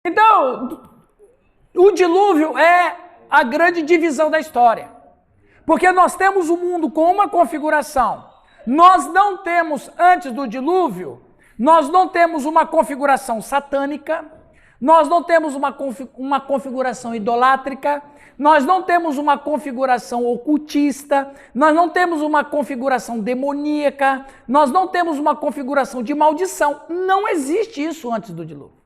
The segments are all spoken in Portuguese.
Então, o dilúvio é a grande divisão da história. Porque nós temos o mundo com uma configuração. Nós não temos, antes do dilúvio, nós não temos uma configuração satânica, nós não temos uma configuração idolátrica, nós não temos uma configuração ocultista, nós não temos uma configuração demoníaca, nós não temos uma configuração de maldição. Não existe isso antes do dilúvio.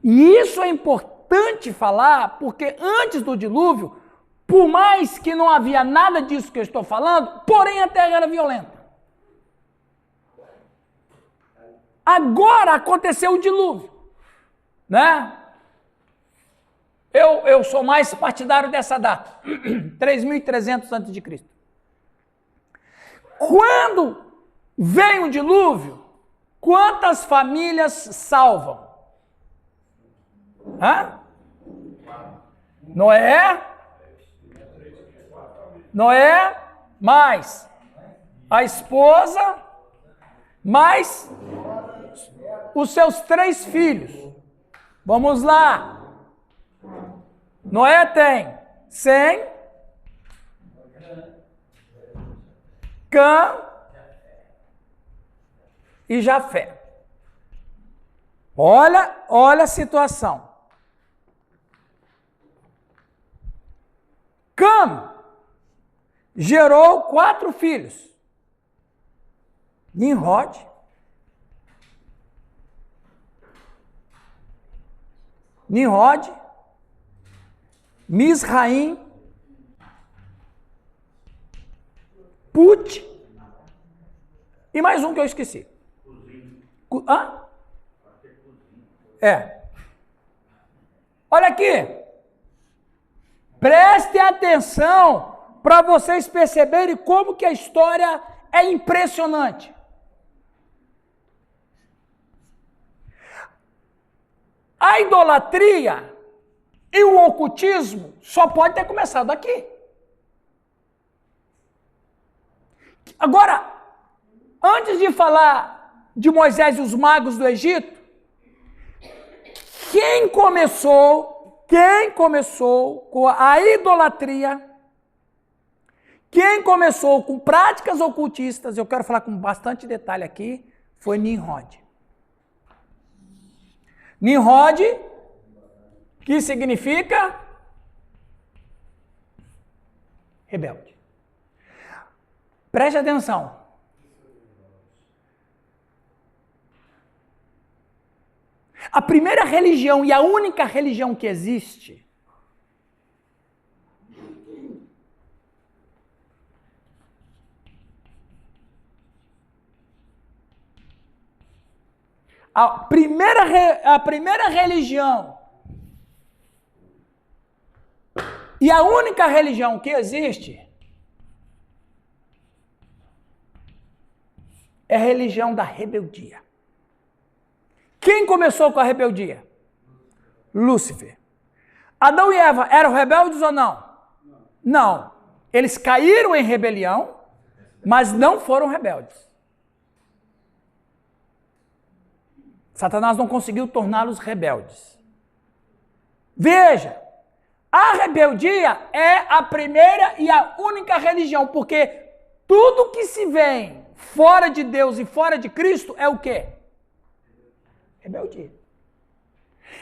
E isso é importante falar, porque antes do dilúvio, por mais que não havia nada disso que eu estou falando, porém a terra era violenta. Agora aconteceu o dilúvio, né? Eu sou mais partidário dessa data, 3.300 a.C. Quando vem o dilúvio, quantas famílias salvam? Hã? Noé, mais a esposa, mais os seus 3 filhos. Vamos lá. Noé tem Sem, Cã e Jafé. Olha a situação. Cã gerou 4 filhos. Nimrod, Misraim, Put e mais um que eu esqueci. Hã? Olha aqui. Preste atenção para vocês perceberem como que a história é impressionante. A idolatria e o ocultismo só pode ter começado aqui. Agora, antes de falar de Moisés e os magos do Egito, quem começou com a idolatria, quem começou com práticas ocultistas, eu quero falar com bastante detalhe aqui, foi Nimrod. Nimrod, que significa rebelde. Preste atenção. A primeira religião e a única religião que existe a primeira religião e a única religião que existe é a religião da rebeldia. Quem começou com a rebeldia? Lúcifer. Adão e Eva eram rebeldes ou não? Não. Eles caíram em rebelião, mas não foram rebeldes. Satanás não conseguiu torná-los rebeldes. Veja, a rebeldia é a primeira e a única religião, porque tudo que se vem fora de Deus e fora de Cristo é o quê? Rebeldia.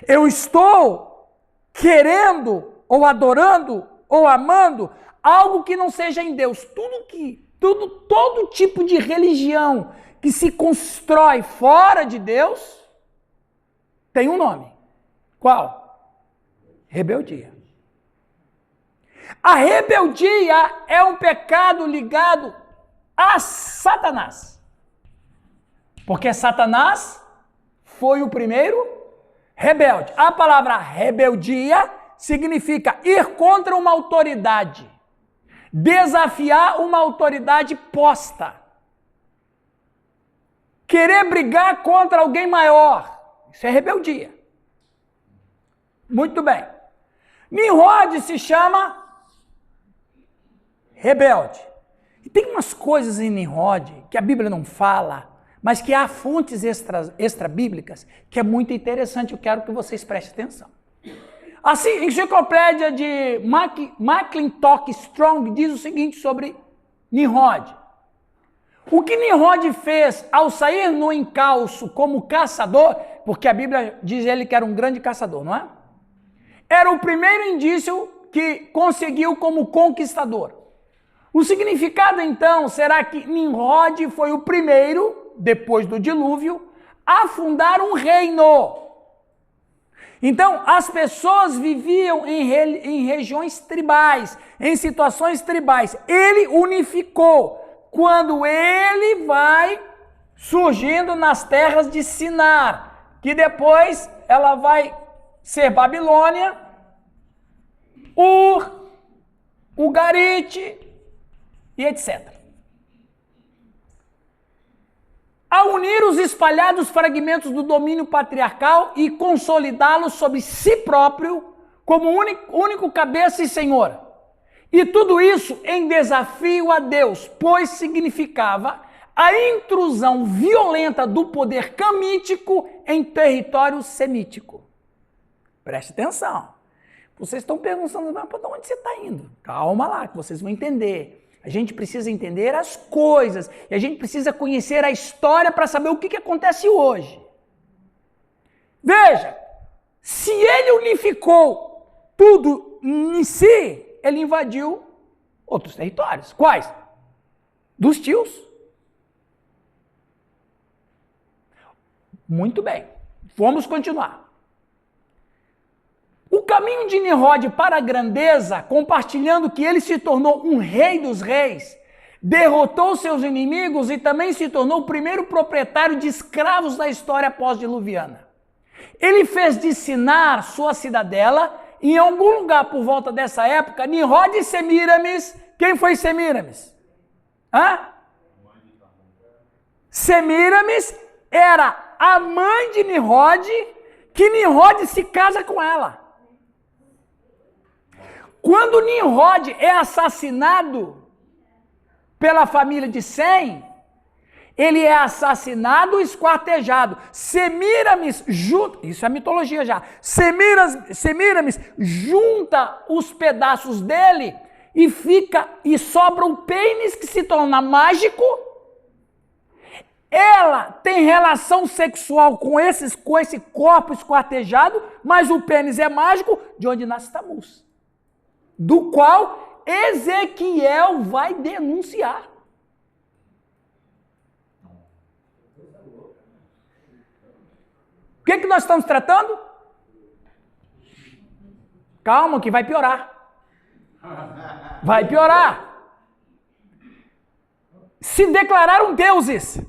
Eu estou querendo, ou adorando, ou amando algo que não seja em Deus. Todo tipo de religião que se constrói fora de Deus tem um nome. Qual? Rebeldia. A rebeldia é um pecado ligado a Satanás. Porque Satanás foi o primeiro rebelde. A palavra rebeldia significa ir contra uma autoridade, desafiar uma autoridade posta, querer brigar contra alguém maior. Isso é rebeldia. Muito bem. Nimrod se chama rebelde. E tem umas coisas em Nimrod que a Bíblia não fala, mas que há fontes extra-bíblicas que é muito interessante, eu quero que vocês prestem atenção. Assim, a enciclopédia de McClintock Strong diz o seguinte sobre Nimrod. O que Nimrod fez ao sair no encalço como caçador, porque a Bíblia diz ele que era um grande caçador, não é? Era o primeiro indício que conseguiu como conquistador. O significado, então, será que Nimrod foi o primeiro, depois do dilúvio, a fundar um reino. Então, as pessoas viviam em regiões tribais, em situações tribais. Ele unificou. Quando ele vai surgindo nas terras de Sinar, que depois ela vai ser Babilônia, Ur, Ugarite e etc. A unir os espalhados fragmentos do domínio patriarcal e consolidá-los sobre si próprio como único cabeça e senhor. E tudo isso em desafio a Deus, pois significava a intrusão violenta do poder camítico em território semítico. Preste atenção. Vocês estão pensando, mas para onde você está indo? Calma lá, que vocês vão entender. A gente precisa entender as coisas e a gente precisa conhecer a história para saber o que acontece hoje. Veja, se ele unificou tudo em si, ele invadiu outros territórios. Quais? Dos tios. Muito bem, vamos continuar. O caminho de Nimrod para a grandeza, compartilhando que ele se tornou um rei dos reis, derrotou seus inimigos e também se tornou o primeiro proprietário de escravos da história pós-diluviana. Ele fez de Sinar sua cidadela. Em algum lugar por volta dessa época, Nimrod e Semíramis, quem foi Semíramis? Semíramis era a mãe de Nimrod, que Nimrod se casa com ela. Quando Nimrod é assassinado pela família de Sem, ele é assassinado e esquartejado. Semíramis junta, isso é mitologia já, Semíramis junta os pedaços dele e sobra o pênis que se torna mágico. Ela tem relação sexual com esse corpo esquartejado, mas o pênis é mágico, de onde nasce Tamuz, do qual Ezequiel vai denunciar. O que nós estamos tratando? Calma, que vai piorar. Vai piorar. Se declararam deuses.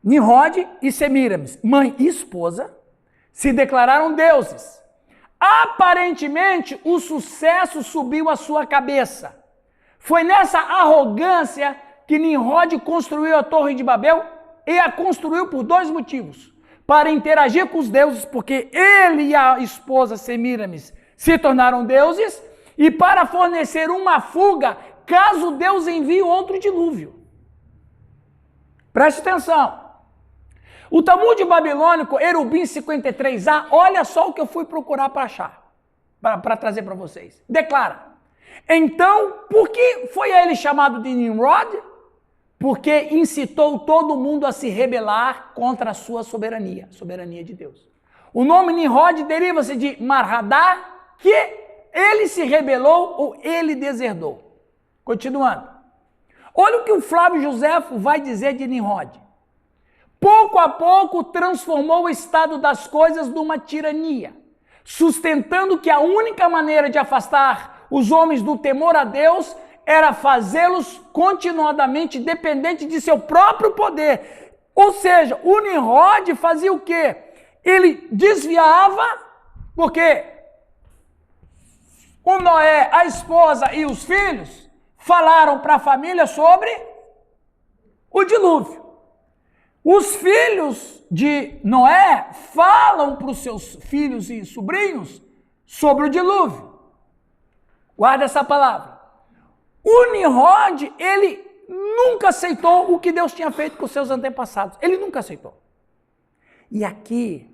Nimrod e Semíramis, mãe e esposa, se declararam deuses. Aparentemente, o sucesso subiu à sua cabeça. Foi nessa arrogância que Nimrod construiu a Torre de Babel, e a construiu por dois motivos. Para interagir com os deuses, porque ele e a esposa Semíramis se tornaram deuses, e para fornecer uma fuga, caso Deus envie outro dilúvio. Preste atenção. O Talmud babilônico, Erubim 53a, olha só o que eu fui procurar para achar, para trazer para vocês. Declara. Então, por que foi a ele chamado de Nimrod? Porque incitou todo mundo a se rebelar contra a sua soberania, a soberania de Deus. O nome Nimrod deriva-se de Marhadá, que ele se rebelou ou ele deserdou. Continuando. Olha o que o Flávio Josefo vai dizer de Nimrod. Pouco a pouco transformou o estado das coisas numa tirania, sustentando que a única maneira de afastar os homens do temor a Deus era fazê-los continuadamente dependentes de seu próprio poder. Ou seja, o Nimrod fazia o quê? Ele desviava, porque o Noé, a esposa e os filhos falaram para a família sobre o dilúvio. Os filhos de Noé falam para os seus filhos e sobrinhos sobre o dilúvio. Guarda essa palavra. O Nimrod, ele nunca aceitou o que Deus tinha feito com seus antepassados. Ele nunca aceitou. E aqui,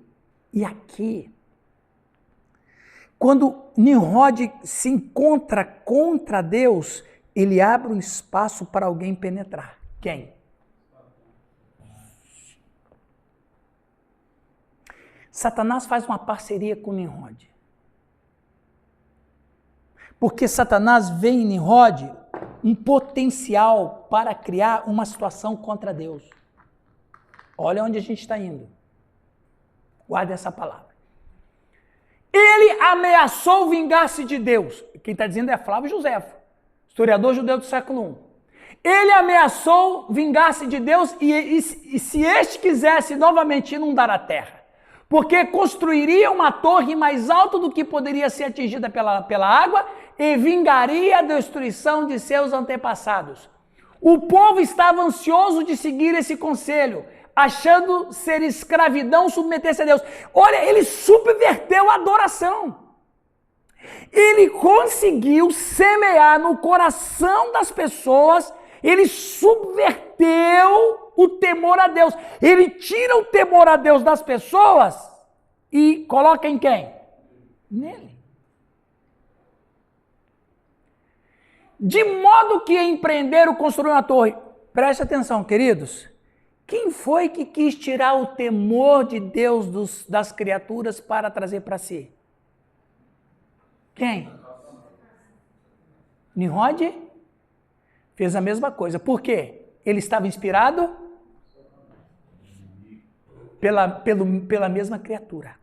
quando Nimrod se encontra contra Deus, ele abre um espaço para alguém penetrar. Quem? Satanás faz uma parceria com Nimrod. Porque Satanás vê em Nimrod um potencial para criar uma situação contra Deus. Olha onde a gente está indo. Guarde essa palavra. Ele ameaçou vingar-se de Deus. Quem está dizendo é Flávio Josefo, historiador judeu do século I. Ele ameaçou vingar-se de Deus e se este quisesse novamente inundar a terra, porque construiria uma torre mais alta do que poderia ser atingida pela água e vingaria a destruição de seus antepassados. O povo estava ansioso de seguir esse conselho, achando ser escravidão submeter-se a Deus. Olha, ele subverteu a adoração. Ele conseguiu semear no coração das pessoas, ele subverteu o temor a Deus. Ele tira o temor a Deus das pessoas e coloca em quem? Nele. De modo que empreenderam construir uma torre. Preste atenção, queridos. Quem foi que quis tirar o temor de Deus das criaturas para trazer para si? Quem? Nimrod fez a mesma coisa. Por quê? Ele estava inspirado pela mesma criatura.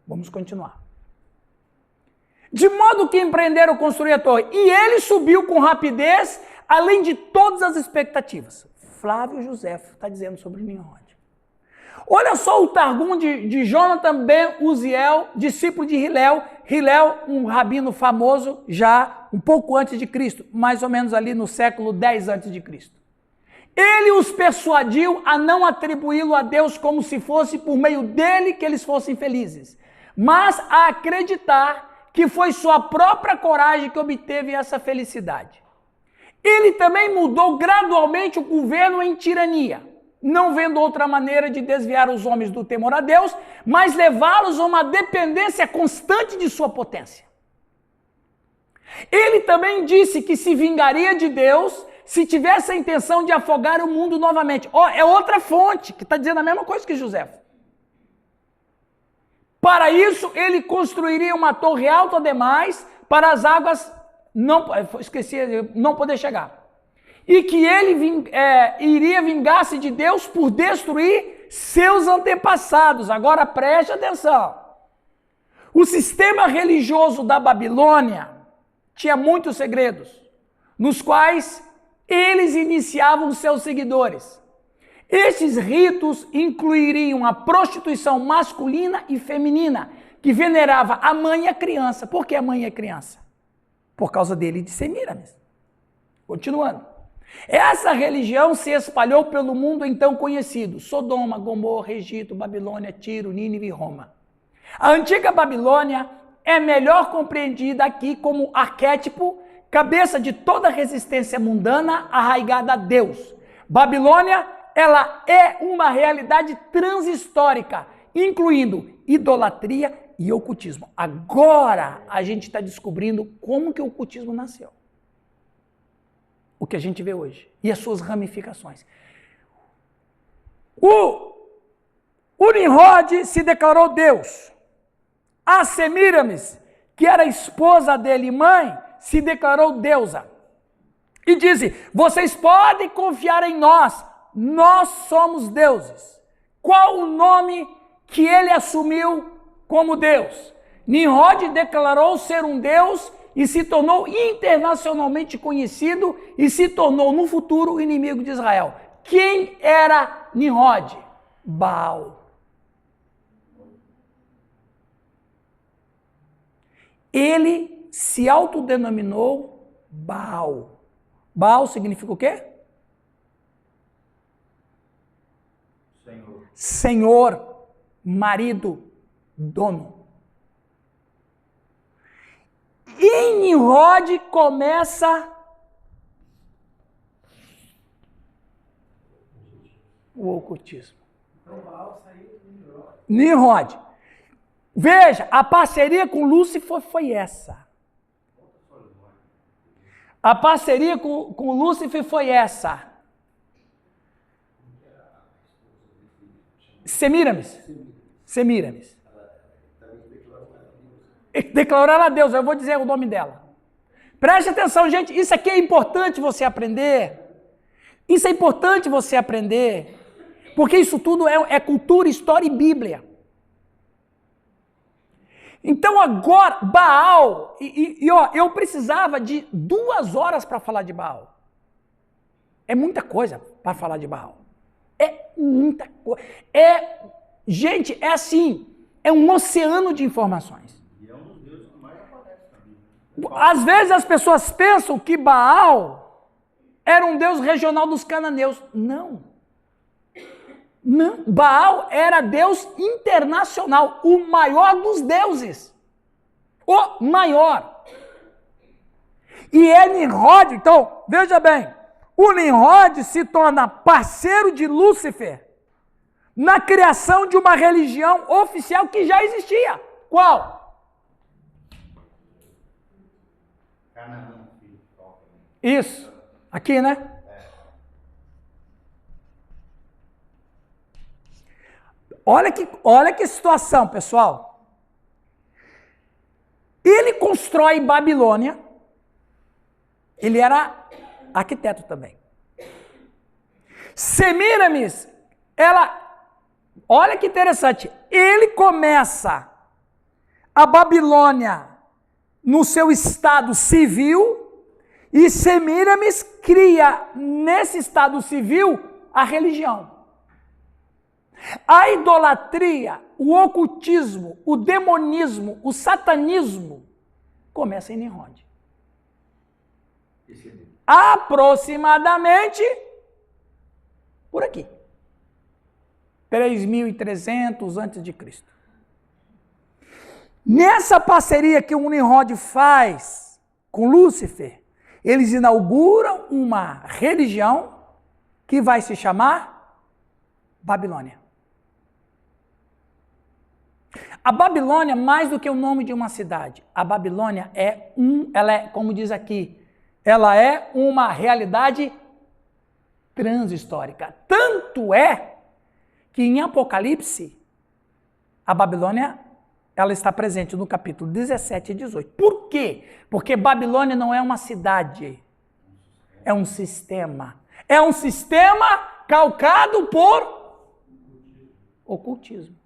Vamos continuar. De modo que empreenderam construir a torre. E ele subiu com rapidez, além de todas as expectativas. Flávio Josefo está dizendo sobre Nimrod. Olha só o Targum de Jonathan ben Uziel, discípulo de Hillel. Hillel, um rabino famoso, já um pouco antes de Cristo, mais ou menos ali no século 10 antes de Cristo. Ele os persuadiu a não atribuí-lo a Deus como se fosse por meio dele que eles fossem felizes, mas a acreditar que foi sua própria coragem que obteve essa felicidade. Ele também mudou gradualmente o governo em tirania, não vendo outra maneira de desviar os homens do temor a Deus, mas levá-los a uma dependência constante de sua potência. Ele também disse que se vingaria de Deus se tivesse a intenção de afogar o mundo novamente. É outra fonte que está dizendo a mesma coisa que José. Para isso, ele construiria uma torre alta demais para as águas não poder chegar. E que ele iria vingar-se de Deus por destruir seus antepassados. Agora preste atenção. O sistema religioso da Babilônia tinha muitos segredos, nos quais eles iniciavam seus seguidores. Estes ritos incluiriam a prostituição masculina e feminina, que venerava a mãe e a criança. Por que a mãe e a criança? Por causa dele de Semíramis. Continuando. Essa religião se espalhou pelo mundo então conhecido: Sodoma, Gomorra, Egito, Babilônia, Tiro, Nínive e Roma. A antiga Babilônia é melhor compreendida aqui como arquétipo, cabeça de toda resistência mundana arraigada a Deus. Babilônia, ela é uma realidade transhistórica, incluindo idolatria e ocultismo. Agora a gente está descobrindo como que o ocultismo nasceu. O que a gente vê hoje. E as suas ramificações. O Nimrod se declarou Deus. A Semíramis, que era esposa dele e mãe, se declarou deusa. E disse: vocês podem confiar em nós. Nós somos deuses. Qual o nome que ele assumiu como Deus? Nimrod declarou ser um deus e se tornou internacionalmente conhecido e se tornou no futuro o inimigo de Israel. Quem era Nimrod? Baal. Ele se autodenominou Baal. Baal significa o quê? Senhor, marido, dono. E Nimrod começa O ocultismo. Nimrod. Veja, a parceria com Lúcifer foi essa. A parceria com Lúcifer foi essa. Semíramis. Declarar a Deus, eu vou dizer o nome dela. Preste atenção, gente, isso aqui é importante você aprender. Isso é importante você aprender. Porque isso tudo é cultura, história e Bíblia. Então agora, Baal, ó, eu precisava de 2 horas para falar de Baal. É muita coisa para falar de Baal. É muita coisa. Gente, é assim, é um oceano de informações. E é um dos deuses que mais aparece na Bíblia. Às vezes as pessoas pensam que Baal era um deus regional dos cananeus. Não. Não. Baal era deus internacional, o maior dos deuses. O maior. E é Nimrod, então, veja bem, o Nimrod se torna parceiro de Lúcifer na criação de uma religião oficial que já existia. Qual? Isso. Aqui, né? Olha que situação, pessoal. Ele constrói Babilônia. Ele era arquiteto também. Semíramis, olha que interessante. Ele começa a Babilônia no seu estado civil e Semíramis cria nesse estado civil a religião. A idolatria, o ocultismo, o demonismo, o satanismo começa em Nimrod. Aproximadamente por aqui. 3.300 a.C. Nessa parceria que o Nimrod faz com Lúcifer, eles inauguram uma religião que vai se chamar Babilônia. A Babilônia, mais do que o nome de uma cidade, a Babilônia ela é, como diz aqui, ela é uma realidade transhistórica. Tanto é que em Apocalipse, a Babilônia, ela está presente no capítulo 17 e 18. Por quê? Porque Babilônia não é uma cidade, é um sistema. É um sistema calcado por ocultismo.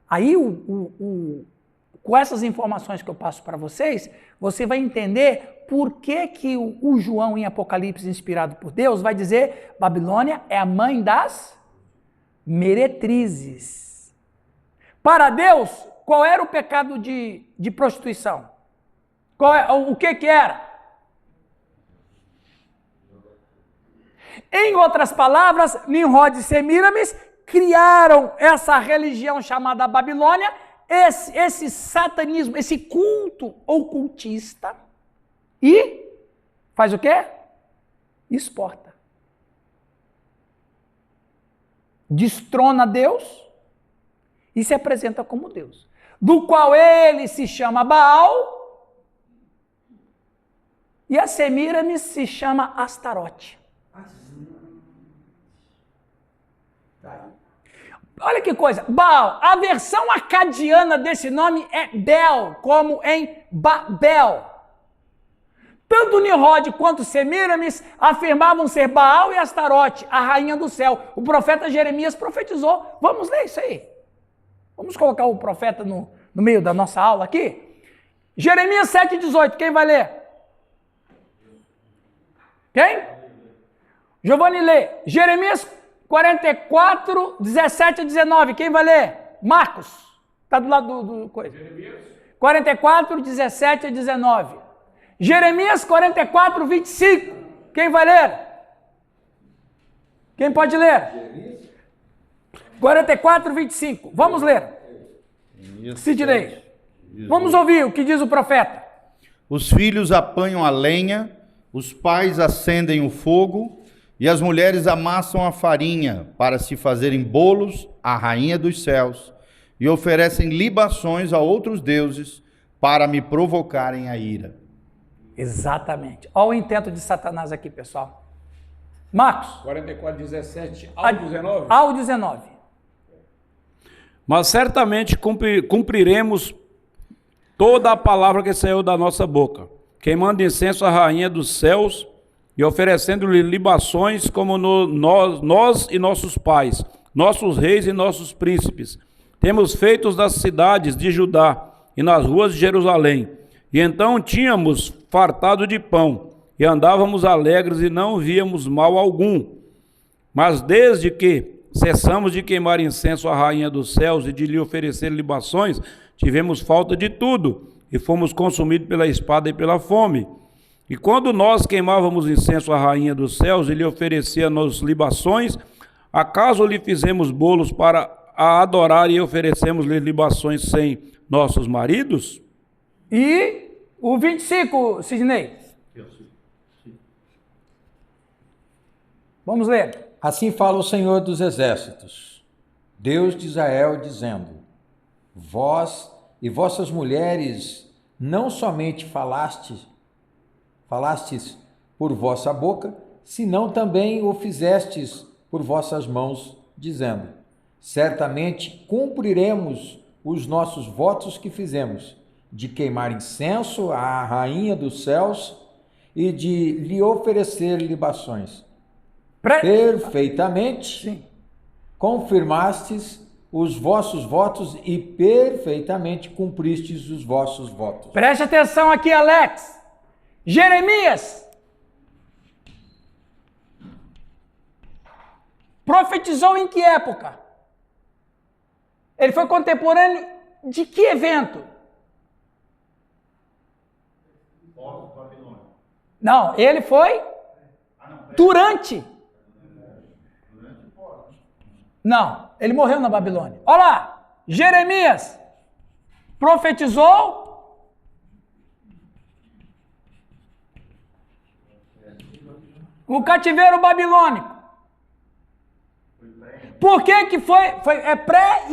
Aí, com essas informações que eu passo para vocês, você vai entender por que o João, em Apocalipse, inspirado por Deus, vai dizer: Babilônia é a mãe das meretrizes. Para Deus, qual era o pecado de prostituição? O que era? Em outras palavras, Nimrod e Semíramis criaram essa religião chamada Babilônia, esse satanismo, esse culto ocultista, e faz o quê? Exporta. Destrona Deus e se apresenta como Deus, do qual ele se chama Baal e a Semíramis se chama Astarote. Olha que coisa, Baal, a versão acadiana desse nome é Bel, como em Babel. Tanto Nimrod quanto Semíramis afirmavam ser Baal e Astarote, a rainha do céu. O profeta Jeremias profetizou. Vamos ler isso aí. Vamos colocar o profeta no meio da nossa aula aqui. Jeremias 7,18, quem vai ler? Quem? Giovanni lê. Jeremias 44, 17 a 19. Quem vai ler? Marcos. Está do lado do coisa. 44, 17 a 19. Jeremias 44, 25. Quem vai ler? Quem pode ler? 44, 25. Vamos ler. Sidney. Vamos ouvir o que diz o profeta. Os filhos apanham a lenha, os pais acendem o fogo, E as mulheres amassam a farinha para se fazerem bolos à rainha dos céus e oferecem libações a outros deuses para me provocarem a ira. Exatamente. Olha o intento de Satanás aqui, pessoal. Marcos. 44, 17 ao 19. Ao 19. Mas certamente cumpriremos toda a palavra que saiu da nossa boca, queimando incenso à rainha dos céus e oferecendo-lhe libações como nós e nossos pais, nossos reis e nossos príncipes. Temos feito das cidades de Judá e nas ruas de Jerusalém. E então tínhamos fartado de pão, e andávamos alegres e não víamos mal algum. Mas desde que cessamos de queimar incenso à rainha dos céus e de lhe oferecer libações, tivemos falta de tudo, e fomos consumidos pela espada e pela fome. E quando nós queimávamos incenso à rainha dos céus e lhe oferecíamos libações, acaso lhe fizemos bolos para a adorar e oferecemos-lhe libações sem nossos maridos? E o 25, Sidney. Vamos ler. Assim fala o Senhor dos Exércitos, Deus de Israel, dizendo: Vós e vossas mulheres não somente falastes por vossa boca, senão também o fizestes por vossas mãos, dizendo: Certamente cumpriremos os nossos votos que fizemos, de queimar incenso à rainha dos céus e de lhe oferecer libações. Perfeitamente Sim. confirmastes os vossos votos e perfeitamente cumpristes os vossos votos. Preste atenção aqui, Alex. Jeremias profetizou em que época? Ele foi contemporâneo de que evento? Não, ele foi durante. Não, ele morreu na Babilônia. Olha lá, Jeremias profetizou o cativeiro babilônico. Por que foi pré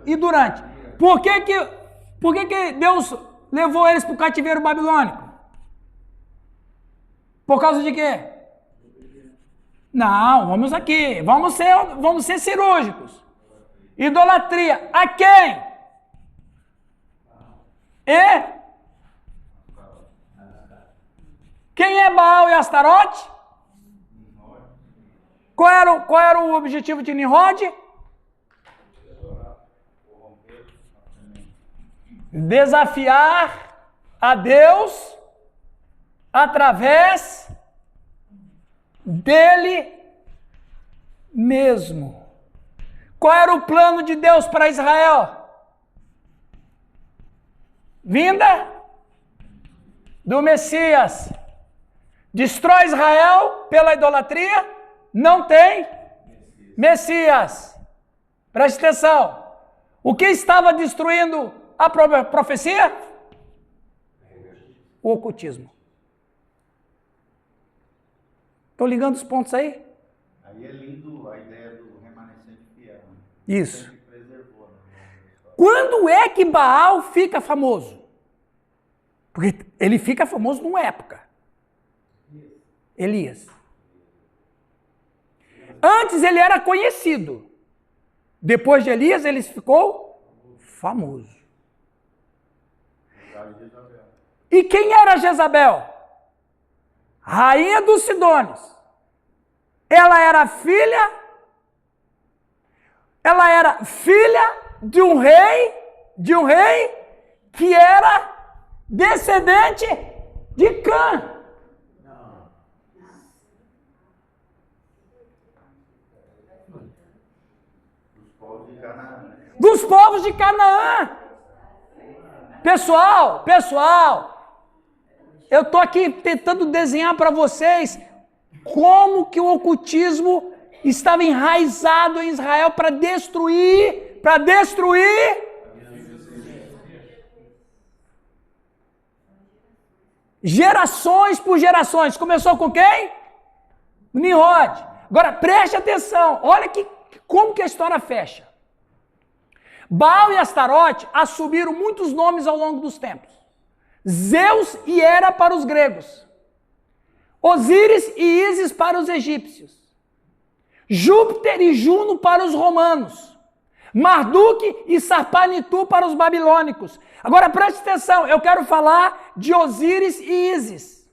e durante? Por que Deus levou eles para o cativeiro babilônico? Por causa de quê? Não, vamos aqui, vamos ser cirúrgicos. Idolatria a quem? Quem é Baal e Astarote? Qual era o objetivo de Nimrod? Desafiar a Deus através dele mesmo. Qual era o plano de Deus para Israel? Vinda do Messias. Destrói Israel pela idolatria, não tem Messias. Preste atenção. O que estava destruindo a profecia? O ocultismo. Estou ligando os pontos aí? Aí é lindo a ideia do remanescente fiel. Né? Isso. Quando é que Baal fica famoso? Porque ele fica famoso numa época. Elias. Antes ele era conhecido. Depois de Elias ele ficou famoso. E quem era Jezabel? Rainha dos Sidônios. Ela era filha de um rei que era descendente de Cã. Dos povos de Canaã. Pessoal, eu estou aqui tentando desenhar para vocês como que o ocultismo estava enraizado em Israel para destruir gerações por gerações. Começou com quem? Nimrod. Agora preste atenção, olha como que a história fecha. Baal e Astarote assumiram muitos nomes ao longo dos tempos. Zeus e Hera para os gregos. Osíris e Ísis para os egípcios. Júpiter e Juno para os romanos. Marduk e Sarpanitu para os babilônicos. Agora preste atenção, eu quero falar de Osíris e Ísis.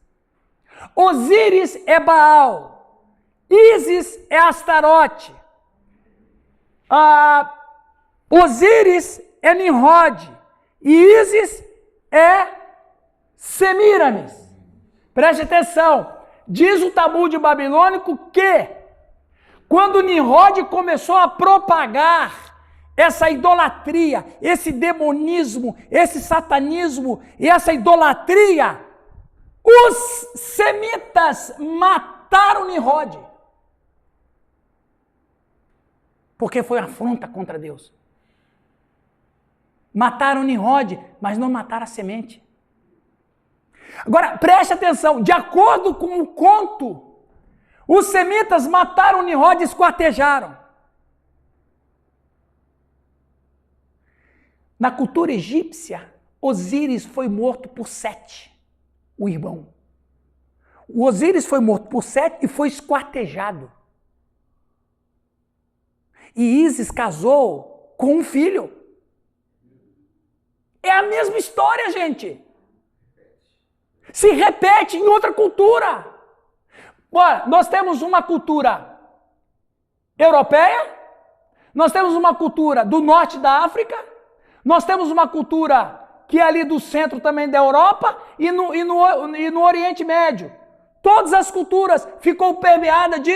Osíris é Baal. Ísis é Astarote. Osíris é Nimrod e Ísis é Semíramis. Preste atenção, diz o Talmud babilônico que quando Nimrod começou a propagar essa idolatria, esse demonismo, esse satanismo e essa idolatria, os semitas mataram Nimrod. Porque foi afronta contra Deus. Mataram Nimrod, mas não mataram a semente. Agora, preste atenção, de acordo com o conto, os semitas mataram Nimrod e esquartejaram. Na cultura egípcia, Osíris foi morto por Sete, o irmão. O Osíris foi morto por Sete e foi esquartejado. E Ísis casou com um filho. É a mesma história, gente. Se repete em outra cultura. Olha, nós temos uma cultura europeia, nós temos uma cultura do norte da África, nós temos uma cultura que é ali do centro também da Europa e no Oriente Médio. Todas as culturas ficou permeada de...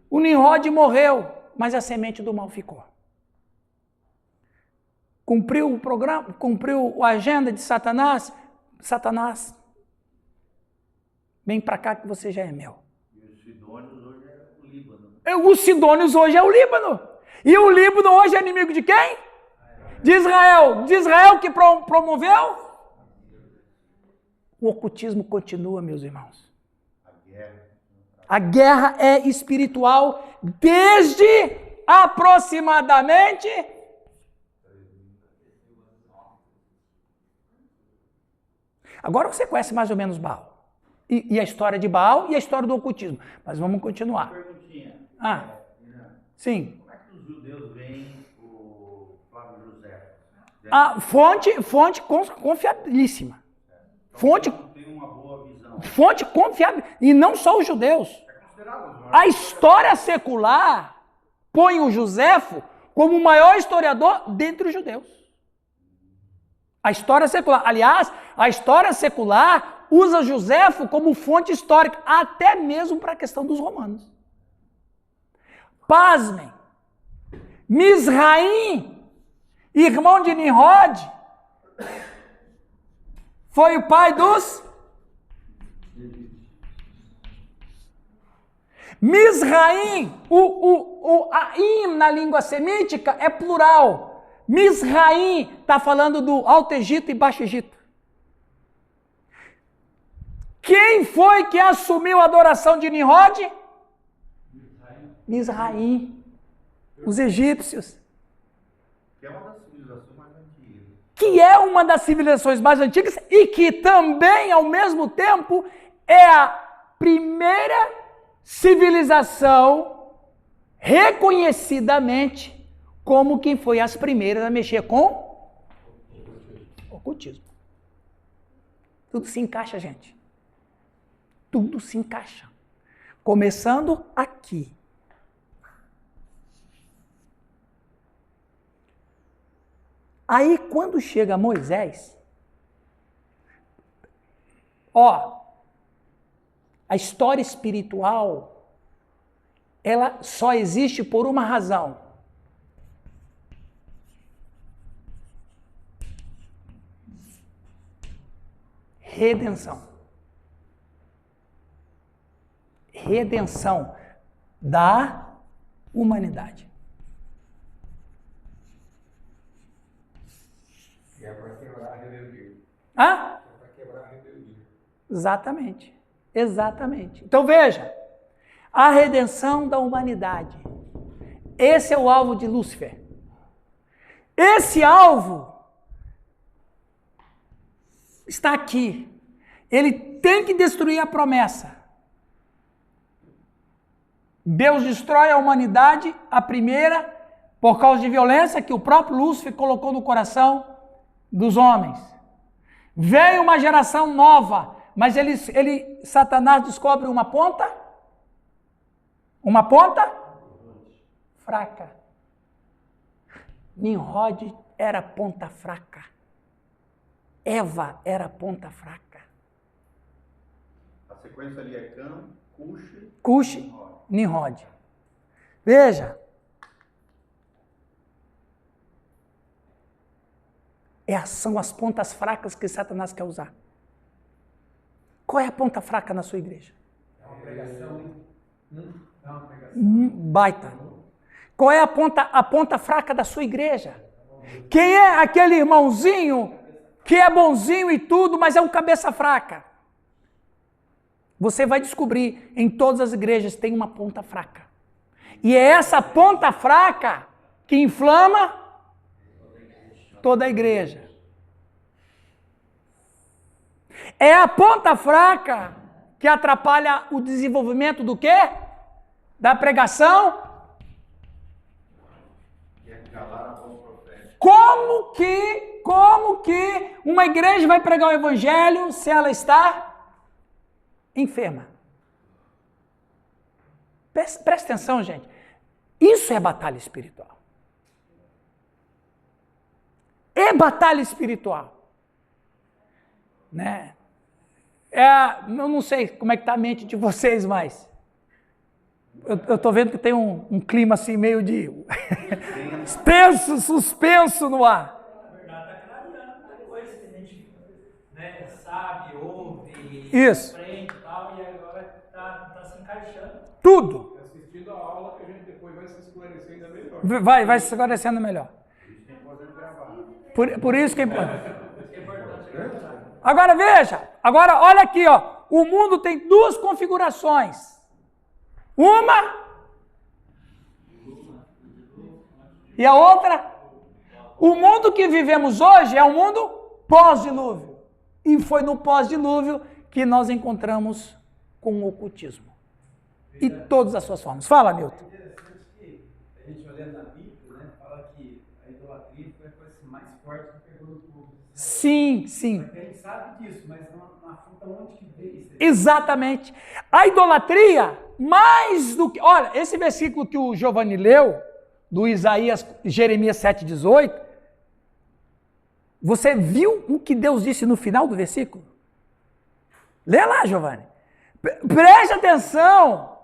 O Nimrod morreu, mas a semente do mal ficou. Cumpriu o programa, cumpriu a agenda de Satanás. Satanás, vem para cá que você já é meu. E os Sidônios hoje é o Líbano. Os Sidônios hoje é o Líbano. E o Líbano hoje é inimigo de quem? De Israel. De Israel que promoveu? O ocultismo continua, meus irmãos. A guerra é espiritual desde aproximadamente... Agora você conhece mais ou menos Baal. E a história de Baal e a história do ocultismo. Mas vamos continuar. Uma perguntinha. Sim. Como é que os judeus veem o Flávio José? Fonte confiabilíssima. Tem uma boa visão. Fonte confiável. E não só os judeus. A história secular põe o Joséfo como o maior historiador dentre os judeus. A história secular. Aliás, a história secular usa Joséfo como fonte histórica, até mesmo para a questão dos romanos. Pasmem. Misraim, irmão de Nimrod, foi o pai dos... Misraim, o Aim na língua semítica é plural. Misraim está falando do Alto Egito e Baixo Egito. Quem foi que assumiu a adoração de Nimrod? Misraim. Os egípcios. Que é uma das civilizações mais antigas. Que é uma das civilizações mais antigas e que também, ao mesmo tempo, é a primeira civilização reconhecidamente como quem foi as primeiras a mexer com ocultismo. Tudo se encaixa, gente. Tudo se encaixa. Começando aqui. Aí, quando chega Moisés, a história espiritual, ela só existe por uma razão. Redenção. Redenção da humanidade. E é para quebrar a rebeldia. Hã? É para quebrar a rebeldia. Exatamente. Exatamente. Então veja, A redenção da humanidade. Esse é o alvo de Lúcifer. Esse alvo está aqui. Ele tem que destruir a promessa. Deus destrói a humanidade, a primeira, por causa de violência que o próprio Lúcifer colocou no coração dos homens. Veio uma geração nova, mas Satanás descobre uma ponta fraca. Nimrod era ponta fraca. Eva era ponta fraca. A sequência ali é Cã, Cuxi, Nimrod. Veja. São as pontas fracas que Satanás quer usar. Qual é a ponta fraca na sua igreja? É uma pregação. Baita. Qual é a ponta fraca da sua igreja? Quem é aquele irmãozinho que é bonzinho e tudo, mas é um cabeça fraca? Você vai descobrir, em todas as igrejas tem uma ponta fraca. E é essa ponta fraca que inflama toda a igreja. É a ponta fraca que atrapalha o desenvolvimento do quê? Da pregação. Como que uma igreja vai pregar o evangelho se ela está enferma? Presta atenção, gente. Isso é batalha espiritual. É batalha espiritual. Né? Eu não sei como é que está a mente de vocês, mas eu estou vendo que tem um clima assim meio de suspenso no ar. Na verdade, está clareando, tem coisa que a gente sabe, ouve, Isso. aprende e tal, e agora está se encaixando. Tudo. Assistindo a aula que a gente depois vai se esclarecer ainda melhor. Vai se esclarecendo melhor. Por isso que é importante. Agora veja, olha aqui, ó. O mundo tem duas configurações. Uma e a outra. O mundo que vivemos hoje é um mundo pós-dilúvio. E foi no pós-dilúvio que nós encontramos com o ocultismo. E todas as suas formas. Fala, Nilton. É interessante que a gente olhando na Bíblia, né, fala que a idolatria foi a coisa mais forte que pegou no povo. Sim. A gente sabe disso, mas na fruta onde que veio isso? Exatamente. A idolatria, mais do que... Olha, esse versículo que o Giovanni leu, do Jeremias 7,18, você viu o que Deus disse no final do versículo? Lê lá, Giovanni. Preste atenção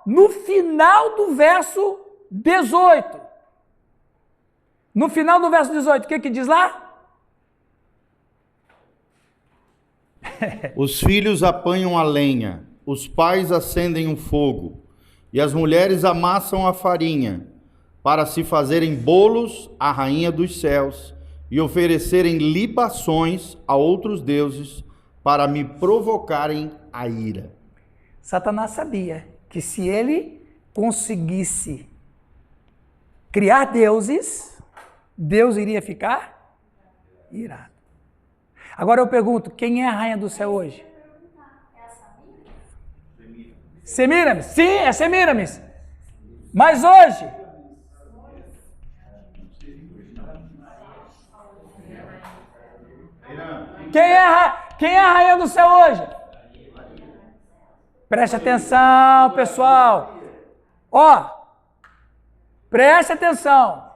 no final do verso 18. No final do verso 18, o que diz lá? Os filhos apanham a lenha, os pais acendem o fogo, e as mulheres amassam a farinha, para se fazerem bolos à rainha dos céus, e oferecerem libações a outros deuses, para me provocarem a ira. Satanás sabia que se ele conseguisse criar deuses, Deus iria ficar irado. Agora eu pergunto, quem é a rainha do céu hoje? Semíramis? Sim, é Semíramis. Mas hoje? Quem é a rainha do céu hoje? Preste atenção, pessoal. Preste atenção.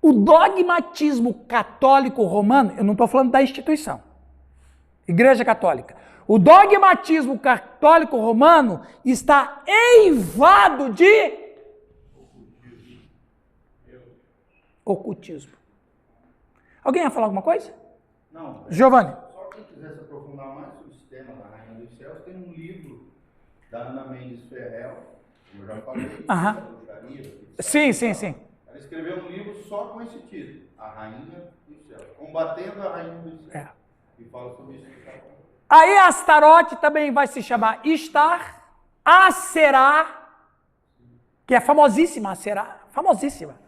O dogmatismo católico romano, eu não estou falando da instituição, Igreja Católica. O dogmatismo católico romano está eivado de ocultismo. Alguém ia falar alguma coisa? Não. Giovanni. Só quem quiser se aprofundar mais sobre o sistema da Rainha dos Céus, tem um livro da Ana Mendes Ferrell, como eu já falei, Aham. Sim. Ela escreveu um livro só com esse título, A Rainha dos Céus, Combatendo a Rainha dos Céus. E fala sobre isso. Aí Astarote também vai se chamar Ishtar, Aserá, que é famosíssima, Aserá, famosíssima.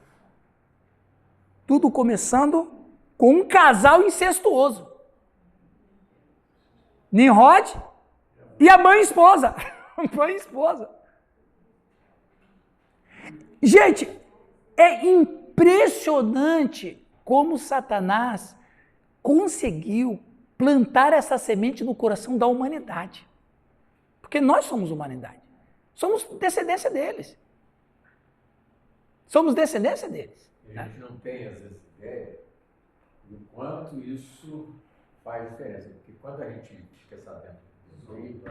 Tudo começando com um casal incestuoso. Nimrod e a mãe e esposa. Mãe e esposa. Gente, é impressionante como Satanás conseguiu plantar essa semente no coração da humanidade. Porque nós somos humanidade. Somos descendência deles. Somos descendência deles. A gente não tem, às vezes, ideia do quanto isso faz diferença. Porque quando a gente fica sabendo disso aí,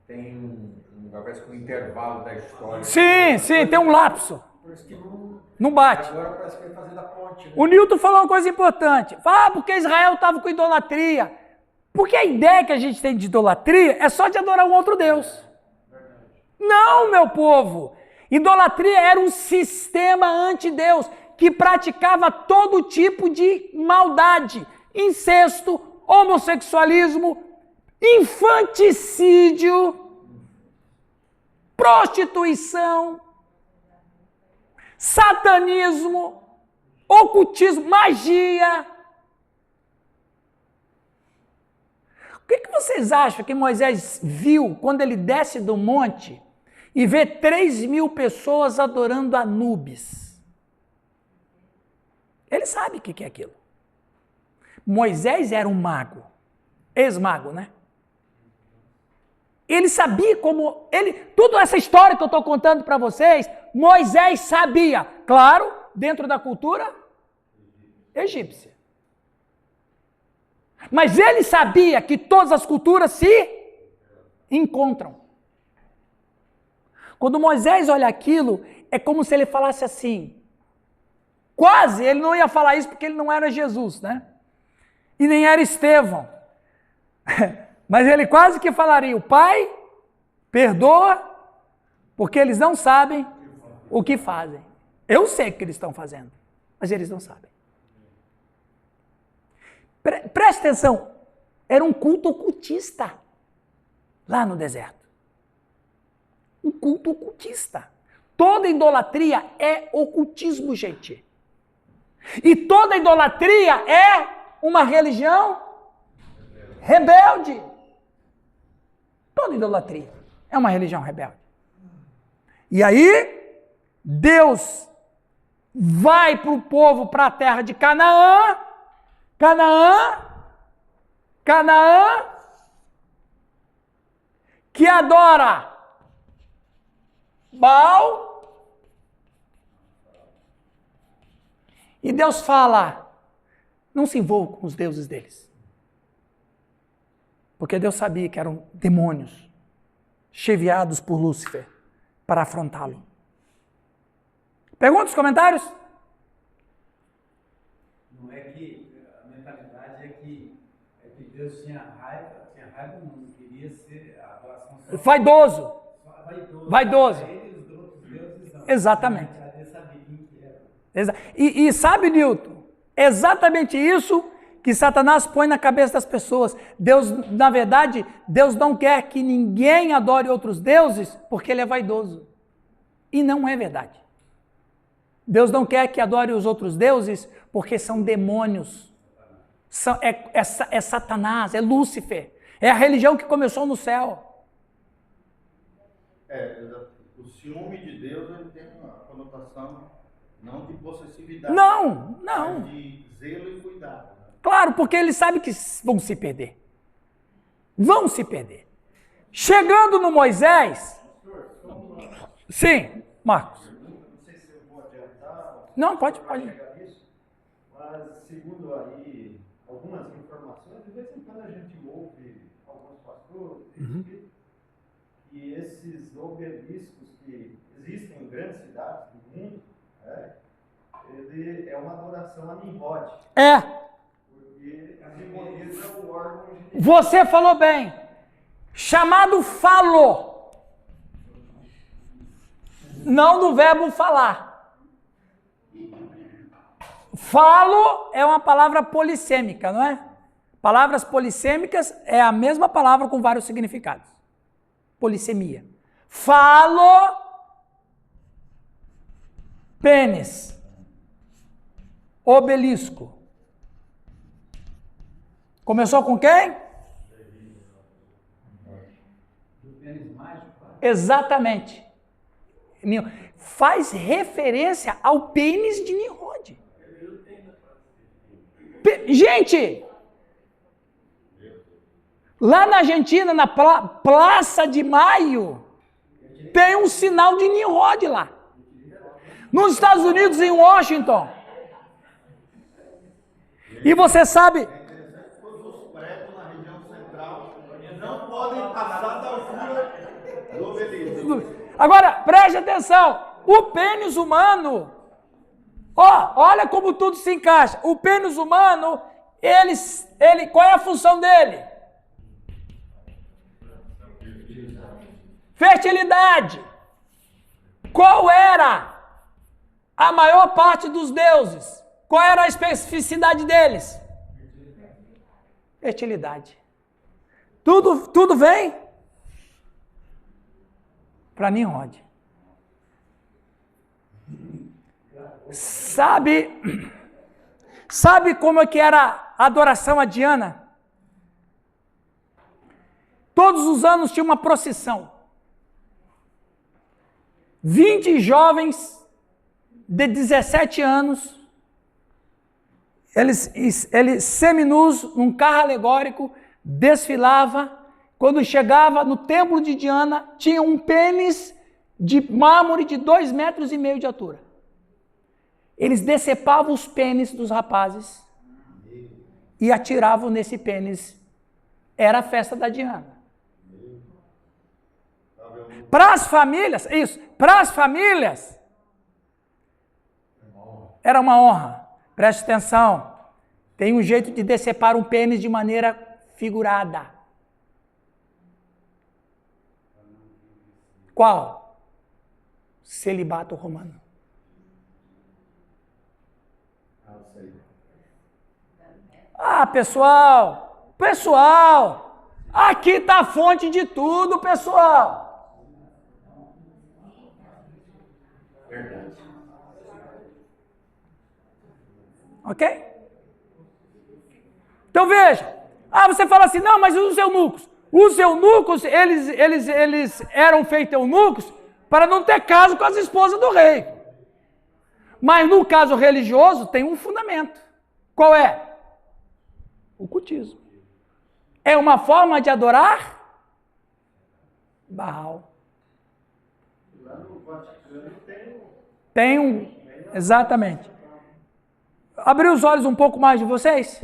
tem parece que um intervalo da história. Sim, tem um lapso. Parece que não bate. Agora parece que vai fazer da ponte. Né? O Newton falou uma coisa importante. Porque Israel estava com idolatria. Porque a ideia que a gente tem de idolatria é só de adorar um outro Deus. Não, meu povo. Idolatria era um sistema anti-Deus que praticava todo tipo de maldade, incesto, homossexualismo, infanticídio, prostituição, satanismo, ocultismo, magia. O que vocês acham que Moisés viu quando ele desce do monte e vê 3.000 pessoas adorando Anubis? Ele sabe o que é aquilo. Moisés era um mago, ex-mago, né? Ele sabia como... Toda essa história que eu estou contando para vocês, Moisés sabia, claro, dentro da cultura egípcia. Mas ele sabia que todas as culturas se encontram. Quando Moisés olha aquilo, é como se ele falasse assim, quase, ele não ia falar isso porque ele não era Jesus, né? E nem era Estevão. Mas ele quase que falaria, o Pai, perdoa, porque eles não sabem o que fazem. Eu sei o que eles estão fazendo, mas eles não sabem. Preste atenção, era um culto ocultista, lá no deserto. Um culto ocultista. Toda idolatria é ocultismo, gente. E toda idolatria é uma religião rebelde. Toda idolatria é uma religião rebelde. E aí, Deus vai para o povo, para a terra de Canaã, que adora Baal. E Deus fala, não se envolva com os deuses deles. Porque Deus sabia que eram demônios, chefiados por Lúcifer, para afrontá-lo. Pergunta nos comentários? Não é que a mentalidade é que Deus tinha raiva do mundo, queria ser a adoração só. Vaidoso. Vaidoso. Ele, os outros deuses não. Exatamente. Ele sabia quem que era. E sabe, Newton, exatamente isso que Satanás põe na cabeça das pessoas. Deus, na verdade, Deus não quer que ninguém adore outros deuses porque ele é vaidoso. E não é verdade. Deus não quer que adore os outros deuses porque são demônios. É Satanás, é Lúcifer. É a religião que começou no céu. O ciúme de Deus ele tem uma conotação não de possessividade. Não. Mas de zelo e cuidado. Né? Claro, porque ele sabe que vão se perder. Vão se perder. Chegando no Moisés... Sim, Marcos. Não sei se eu vou adiantar. Não, pode. Chegar nisso, mas segundo aí algumas informações, de vez em quando a gente ouve alguns pastores que esses obeliscos que existem em grandes cidades do mundo, ele é uma adoração a Nimrod. Porque simboliza o órgão genital. Você falou bem. Chamado falo. Não do verbo falar. Falo é uma palavra polissêmica, não é? Palavras polissêmicas é a mesma palavra com vários significados. Polissemia. Falo, pênis, obelisco. Começou com quem? Exatamente. Faz referência ao pênis de Nimrod. Gente, lá na Argentina, na Praça de Maio, tem um sinal de Nimrod lá. Nos Estados Unidos, em Washington. E você sabe... Todos os prédios na região central não podem passar da altura do obelisco. Agora, preste atenção. O pênis humano... olha como tudo se encaixa. O pênis humano, ele, qual é a função dele? Fertilidade. Qual era a maior parte dos deuses? Qual era a especificidade deles? Fertilidade. Tudo vem para Nimrod. Sabe como é que era a adoração a Diana? Todos os anos tinha uma procissão. 20 jovens de 17 anos, eles seminus, num carro alegórico, desfilava. Quando chegava no templo de Diana, tinha um pênis de mármore de 2,5 metros de altura. Eles decepavam os pênis dos rapazes e atiravam nesse pênis. Era a festa da Diana. Para as famílias, era uma honra. Preste atenção. Tem um jeito de decepar um pênis de maneira figurada. Qual? Celibato romano. Pessoal, aqui está a fonte de tudo, pessoal. Verdade. Ok? Então veja. Você fala assim, não, mas os eunucos. Os eunucos, eles eram feitos eunucos para não ter caso com as esposas do rei. Mas no caso religioso tem um fundamento. Qual é? O cultismo. É uma forma de adorar Baal. Lá no Vaticano Tem um, exatamente. Abriu os olhos um pouco mais de vocês?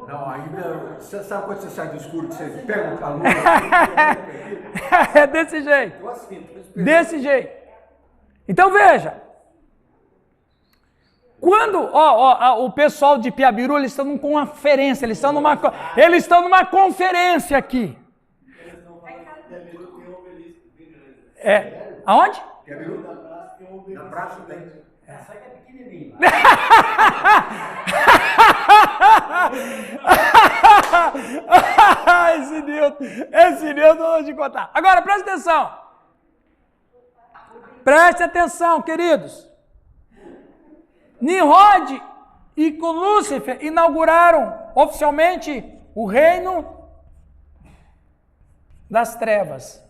Não, ainda. Você sabe quando você sai do escuro que você pega o calor? É desse jeito. Desse jeito. Então veja. Quando o pessoal de Piabiru, eles estão numa conferência, eles estão numa conferência aqui. Aonde? Piabiru? Na praça tem. Só que é pequenininho. Esse Newton eu vou te contar. Agora, preste atenção. Preste atenção, queridos. Nimrod e com Lúcifer inauguraram oficialmente o reino das trevas.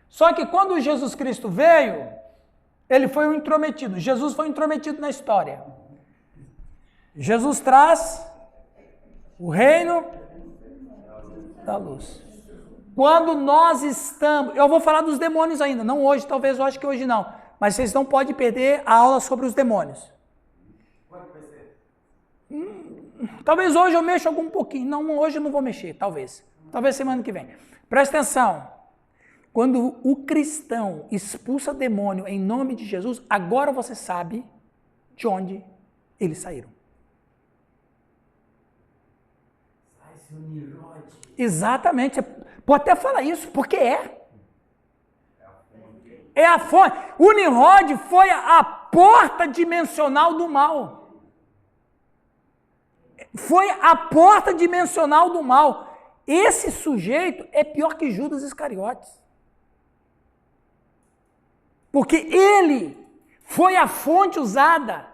Só que quando Jesus Cristo veio, ele foi um intrometido. Jesus foi intrometido na história. Jesus traz o reino da luz. Quando nós estamos... Eu vou falar dos demônios ainda, não hoje, talvez eu acho que hoje não. Mas vocês não podem perder a aula sobre os demônios. Quanto vai ser? Talvez hoje eu mexa algum pouquinho. Não, hoje eu não vou mexer, talvez. Talvez semana que vem. Presta atenção. Quando o cristão expulsa demônio em nome de Jesus, agora você sabe de onde eles saíram. Ai, seu Nimrod. Exatamente. Você pode até falar isso, porque é. É a fonte. O Nimrod foi a porta dimensional do mal. Foi a porta dimensional do mal. esse sujeito é pior que Judas Iscariotes. Porque ele foi a fonte usada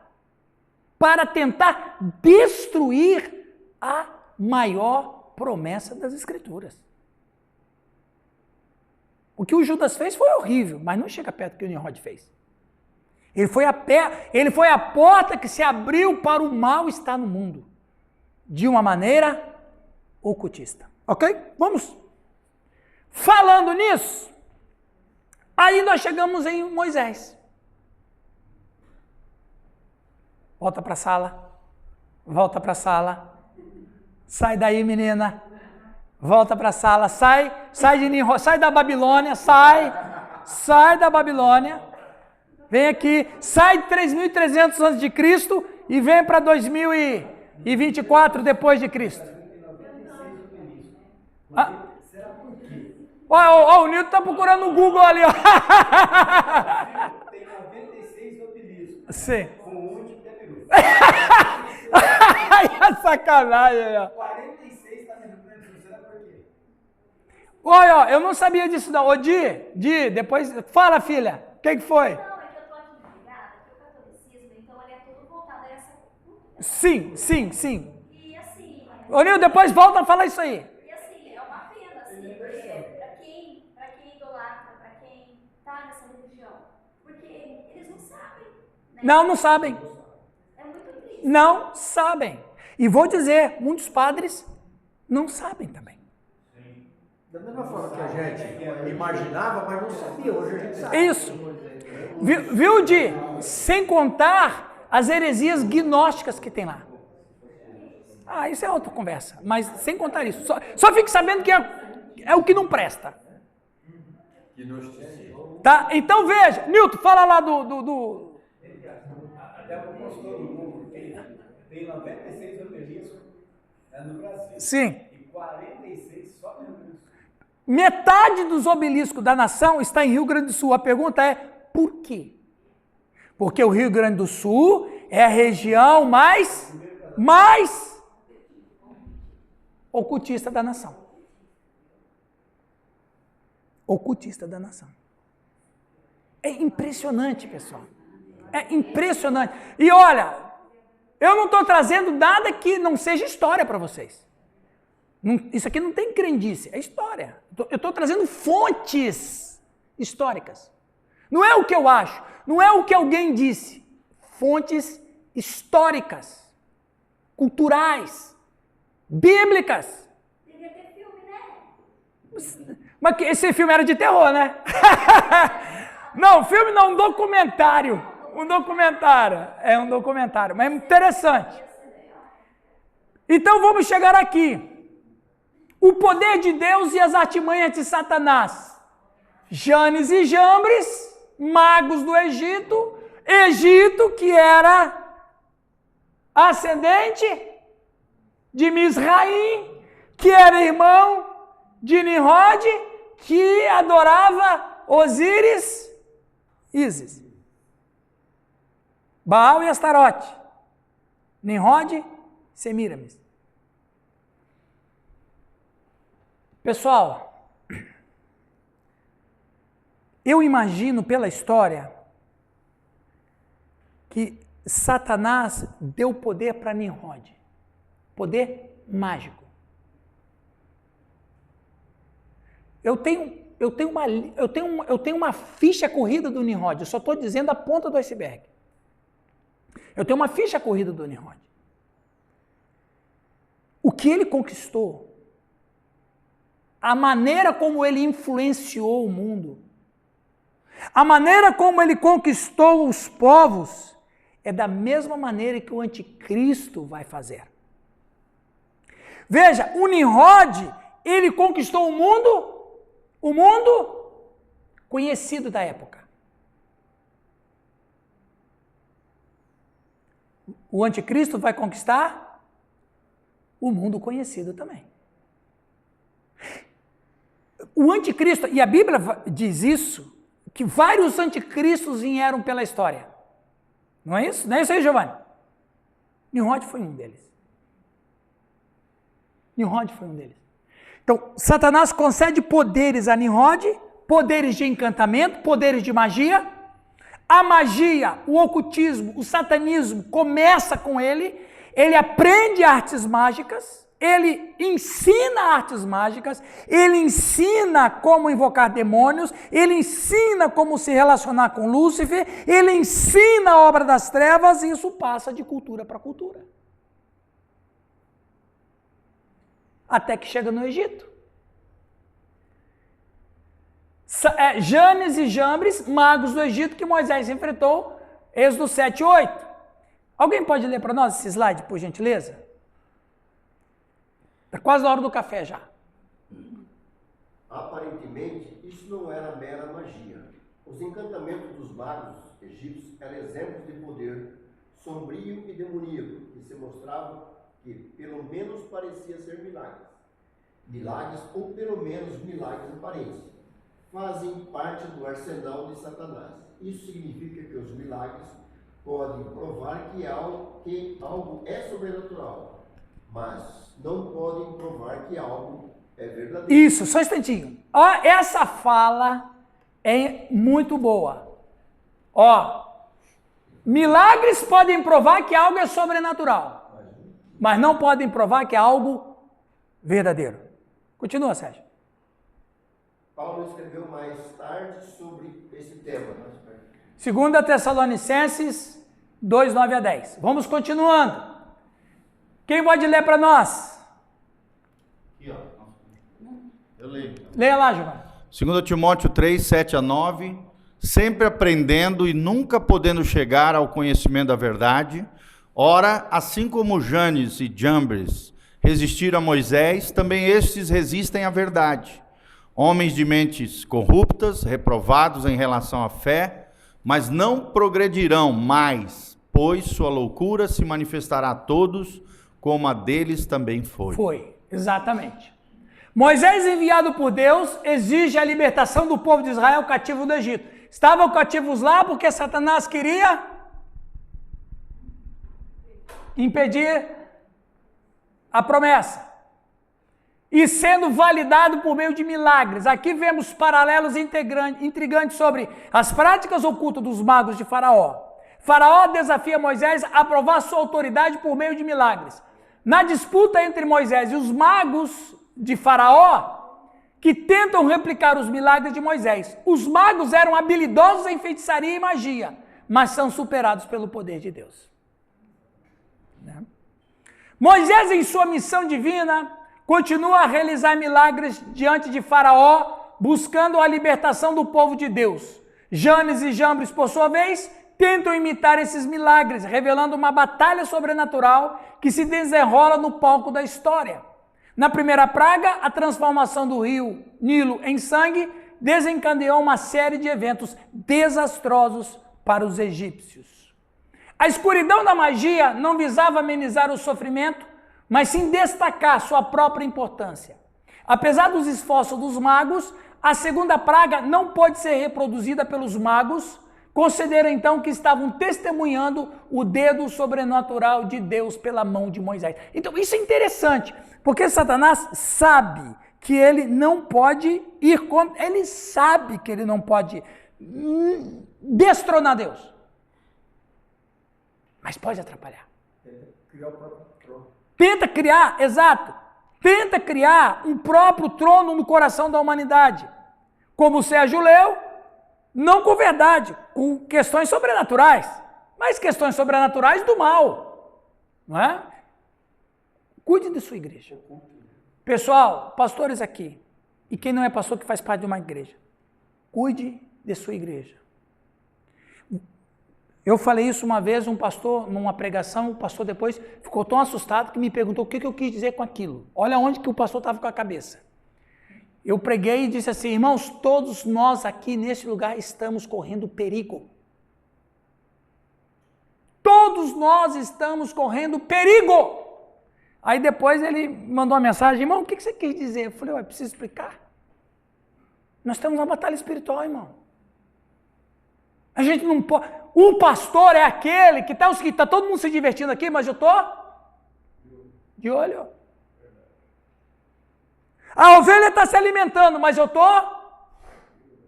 para tentar destruir a maior promessa das Escrituras. O que o Judas fez foi horrível, mas não chega perto do que o Nimrod fez. Ele foi a porta que se abriu para o mal estar no mundo, de uma maneira ocultista. Ok? Vamos. Falando nisso, aí nós chegamos em Moisés. Volta para a sala. Volta para a sala. Sai daí, menina. Volta para a sala. Sai de Nimrod, sai da Babilônia. Sai da Babilônia. Vem aqui. Sai de 3.300 a.C. e vem para 2024 depois de Cristo. Ah. Ó, o Nilton está procurando no Google ali, ó. Tem 96 obeliscos. Sim. Com um de Peru. Ai, sacanagem, ó. 46 está no Rio Grande do Sul. Será por quê? Olha, ó, eu não sabia disso não. Ô, Di, depois... Fala, filha. O que foi? Não, é que eu estou aqui ligada, que o catolicismo, então ele é todo voltado a essa cultura. Sim. E assim... Ô, Nilton, depois volta a falar isso aí. E assim, é uma pena, assim, porque para quem idolatra, para quem está nessa religião, porque eles não sabem, né? Não sabem. É muito triste. Não sabem. E vou dizer, muitos padres não sabem também. Da mesma forma que a gente imaginava, mas não sabia, hoje a gente sabe. Isso. Viu, Di? Sem contar as heresias gnósticas que tem lá. Ah, isso é outra conversa, mas sem contar isso. Só fique sabendo que é o que não presta. Tá? Então veja, Nilton, fala lá do... Até o pastor Hugo tem 96 obeliscos no Brasil. Sim. E 46 só no Rio Grande do Sul. Metade dos obeliscos da nação está em Rio Grande do Sul. A pergunta é, por quê? Porque o Rio Grande do Sul é a região mais ocultista da nação. Ocultista da nação. É impressionante, pessoal. É impressionante. E olha, eu não estou trazendo nada que não seja história para vocês. Isso aqui não tem crendice, é história. Eu estou trazendo fontes históricas. Não é o que eu acho, não é o que alguém disse. Fontes históricas, culturais, bíblicas. Devia ter filme, né? Mas esse filme era de terror, né? Não, filme não, um documentário. É um documentário, mas é interessante. Então vamos chegar aqui. O poder de Deus e as artimanhas de Satanás. Janes e Jambres, magos do Egito que era ascendente de Misraim, que era irmão de Nimrod, que adorava Osíris, Ísis. Baal e Astarote. Nimrod, Semíramis. Pessoal, eu imagino pela história que Satanás deu poder para Nimrod, poder mágico. Eu tenho uma ficha corrida do Nimrod, eu só estou dizendo a ponta do iceberg. Eu tenho uma ficha corrida do Nimrod. O que ele conquistou, a maneira como ele influenciou o mundo, a maneira como ele conquistou os povos, é da mesma maneira que o anticristo vai fazer. Veja, o Nimrod, ele conquistou o mundo conhecido da época. O anticristo vai conquistar o mundo conhecido também. O anticristo, e a Bíblia diz isso, que vários anticristos vieram pela história. Não é isso? Não é isso aí, Giovanni? Nimrod foi um deles. Então, Satanás concede poderes a Nimrod, poderes de encantamento, poderes de magia. A magia, o ocultismo, o satanismo começa com ele aprende artes mágicas, ele ensina artes mágicas, ele ensina como invocar demônios, ele ensina como se relacionar com Lúcifer, ele ensina a obra das trevas e isso passa de cultura para cultura. Até que chega no Egito. Janes e Jambres, magos do Egito que Moisés enfrentou, Êxodo 7 e 8. Alguém pode ler para nós esse slide, por gentileza? Está quase na hora do café já. Aparentemente, isso não era mera magia. Os encantamentos dos magos egípcios eram exemplos de poder sombrio e demoníaco, que se mostrava que, pelo menos, parecia ser milagres. Milagres, ou pelo menos milagres aparentes, fazem parte do arsenal de Satanás. Isso significa que os milagres podem provar que algo é sobrenatural, mas não podem provar que algo é verdadeiro. Isso, só um instantinho. Ó, essa fala é muito boa. Ó, milagres podem provar que algo é sobrenatural, mas não podem provar que é algo verdadeiro. Continua, Sérgio. Paulo escreveu mais tarde sobre esse tema. 2 Tessalonicenses 2, 9 a 10. Vamos continuando. Quem pode ler para nós? Aqui, ó. Eu leio. Leia lá, Giovanni. 2 Timóteo 3, 7 a 9. Sempre aprendendo e nunca podendo chegar ao conhecimento da verdade. Ora, assim como Janes e Jambres resistiram a Moisés, também estes resistem à verdade. Homens de mentes corruptas, reprovados em relação à fé, mas não progredirão mais, pois sua loucura se manifestará a todos, como a deles também foi. Foi, exatamente. Moisés, enviado por Deus, exige a libertação do povo de Israel cativo do Egito. Estavam cativos lá porque Satanás queria impedir a promessa. E sendo validado por meio de milagres. Aqui vemos paralelos intrigantes sobre as práticas ocultas dos magos de Faraó. Faraó desafia Moisés a provar sua autoridade por meio de milagres. Na disputa entre Moisés e os magos de Faraó, que tentam replicar os milagres de Moisés. Os magos eram habilidosos em feitiçaria e magia, mas são superados pelo poder de Deus. Moisés, em sua missão divina, continua a realizar milagres diante de Faraó, buscando a libertação do povo de Deus. Janes e Jambres, por sua vez, tentam imitar esses milagres, revelando uma batalha sobrenatural que se desenrola no palco da história. Na primeira praga, a transformação do rio Nilo em sangue desencadeou uma série de eventos desastrosos para os egípcios. A escuridão da magia não visava amenizar o sofrimento, mas sim destacar sua própria importância. Apesar dos esforços dos magos, a segunda praga não pode ser reproduzida pelos magos, consideram então que estavam testemunhando o dedo sobrenatural de Deus pela mão de Moisés. Então isso é interessante, porque Satanás sabe que ele não pode ir contra, ele sabe que ele não pode destronar Deus, mas pode atrapalhar. Criar o próprio trono. Tenta criar, exato, tenta criar um próprio trono no coração da humanidade. Como o Sérgio leu, não com verdade, com questões sobrenaturais, mas questões sobrenaturais do mal, não é? Cuide de sua igreja. Pessoal, pastores aqui, e quem não é pastor que faz parte de uma igreja, cuide de sua igreja. Eu falei isso uma vez, um pastor, numa pregação, o pastor depois ficou tão assustado que me perguntou o que eu quis dizer com aquilo. Olha onde que o pastor estava com a cabeça. Eu preguei e disse assim, irmãos, todos nós aqui nesse lugar estamos correndo perigo. Todos nós estamos correndo perigo. Aí depois ele mandou uma mensagem, irmão, o que você quis dizer? Eu falei, ué, preciso explicar. Nós temos uma batalha espiritual, irmão. A gente não pode... O pastor é aquele que está todo mundo se divertindo aqui, mas eu estou de olho. A ovelha está se alimentando, mas eu estou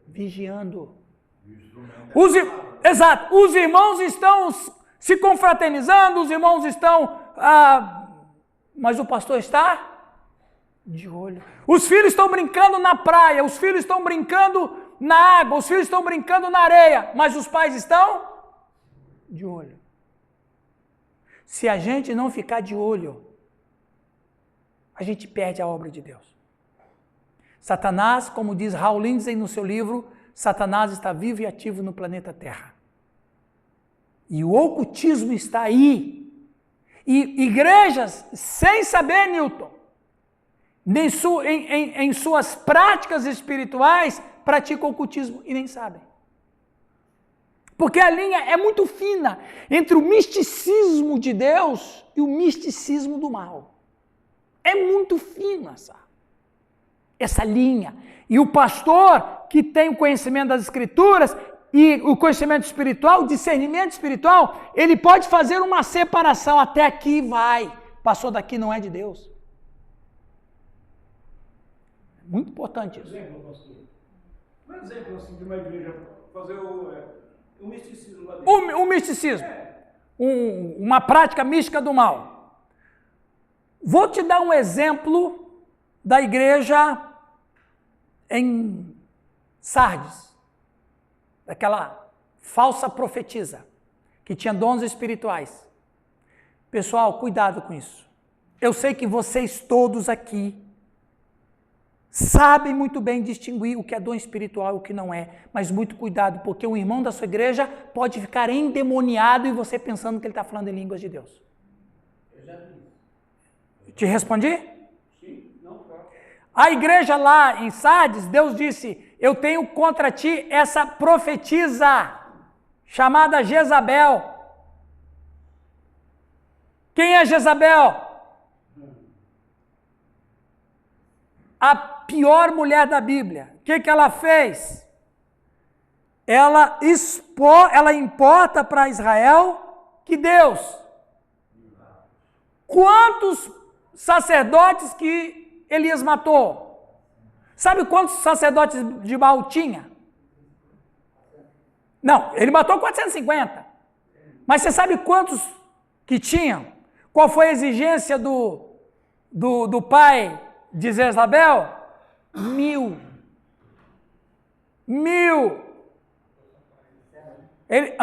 vigiando. Exato. Os irmãos estão se confraternizando, os irmãos estão... mas o pastor está de olho. Os filhos estão brincando na praia, os filhos estão brincando na água, os filhos estão brincando na areia, mas os pais estão de olho. Se a gente não ficar de olho, a gente perde a obra de Deus. Satanás, como diz Hal Lindsey no seu livro, Satanás está vivo e ativo no planeta Terra. E o ocultismo está aí. E igrejas, sem saber, Newton, em suas práticas espirituais, praticam ocultismo e nem sabem. Porque a linha é muito fina entre o misticismo de Deus e o misticismo do mal. É muito fina essa linha. E o pastor que tem o conhecimento das Escrituras e o conhecimento espiritual, o discernimento espiritual, ele pode fazer uma separação. Até aqui vai, passou daqui, não é de Deus. Muito importante isso. Exemplo, pastor. Um exemplo assim, de uma igreja fazer o misticismo lá dentro. O misticismo. Uma prática mística do mal. Vou te dar um exemplo da igreja em Sardes, daquela falsa profetisa, que tinha dons espirituais. Pessoal, cuidado com isso. Eu sei que vocês todos aqui sabem muito bem distinguir o que é dom espiritual e o que não é, mas muito cuidado, porque um irmão da sua igreja pode ficar endemoniado e você pensando que ele está falando em línguas de Deus. Eu já vi. Te respondi? Sim, não, claro. A igreja lá em Sardes, Deus disse, eu tenho contra ti essa profetisa, chamada Jezabel. Quem é Jezabel? A pior mulher da Bíblia. O que ela fez? Ela importa para Israel que Deus. Quantos sacerdotes que Elias matou? Sabe quantos sacerdotes de Baal tinha? Não, ele matou 450. Mas você sabe quantos que tinham? Qual foi a exigência do pai de Jezabel? 1000. Ele,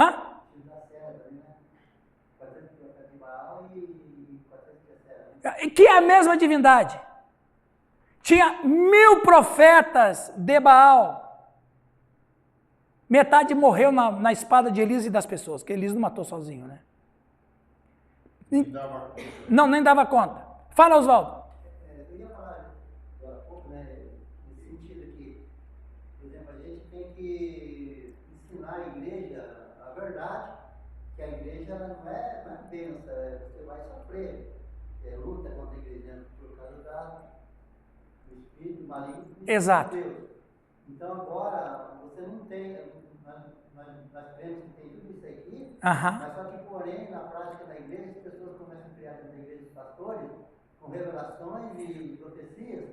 que é a mesma divindade. Tinha 1000 profetas de Baal. Metade morreu na espada de Elias e das pessoas, que Elias não matou sozinho, né? Não, nem dava conta. Fala, Oswaldo. Eu ia falar agora há pouco, né, nesse sentido que, por exemplo, a gente tem que ensinar a igreja a verdade, que a igreja não é benção, você vai sofrer, luta contra a igreja por causa do espírito maligno do Exato. Deus. Então agora você não tem, nós cremos que tem tudo isso aqui, mas só que porém na prática da igreja as pessoas começam a criar dentro da igreja os pastores com revelações e profecias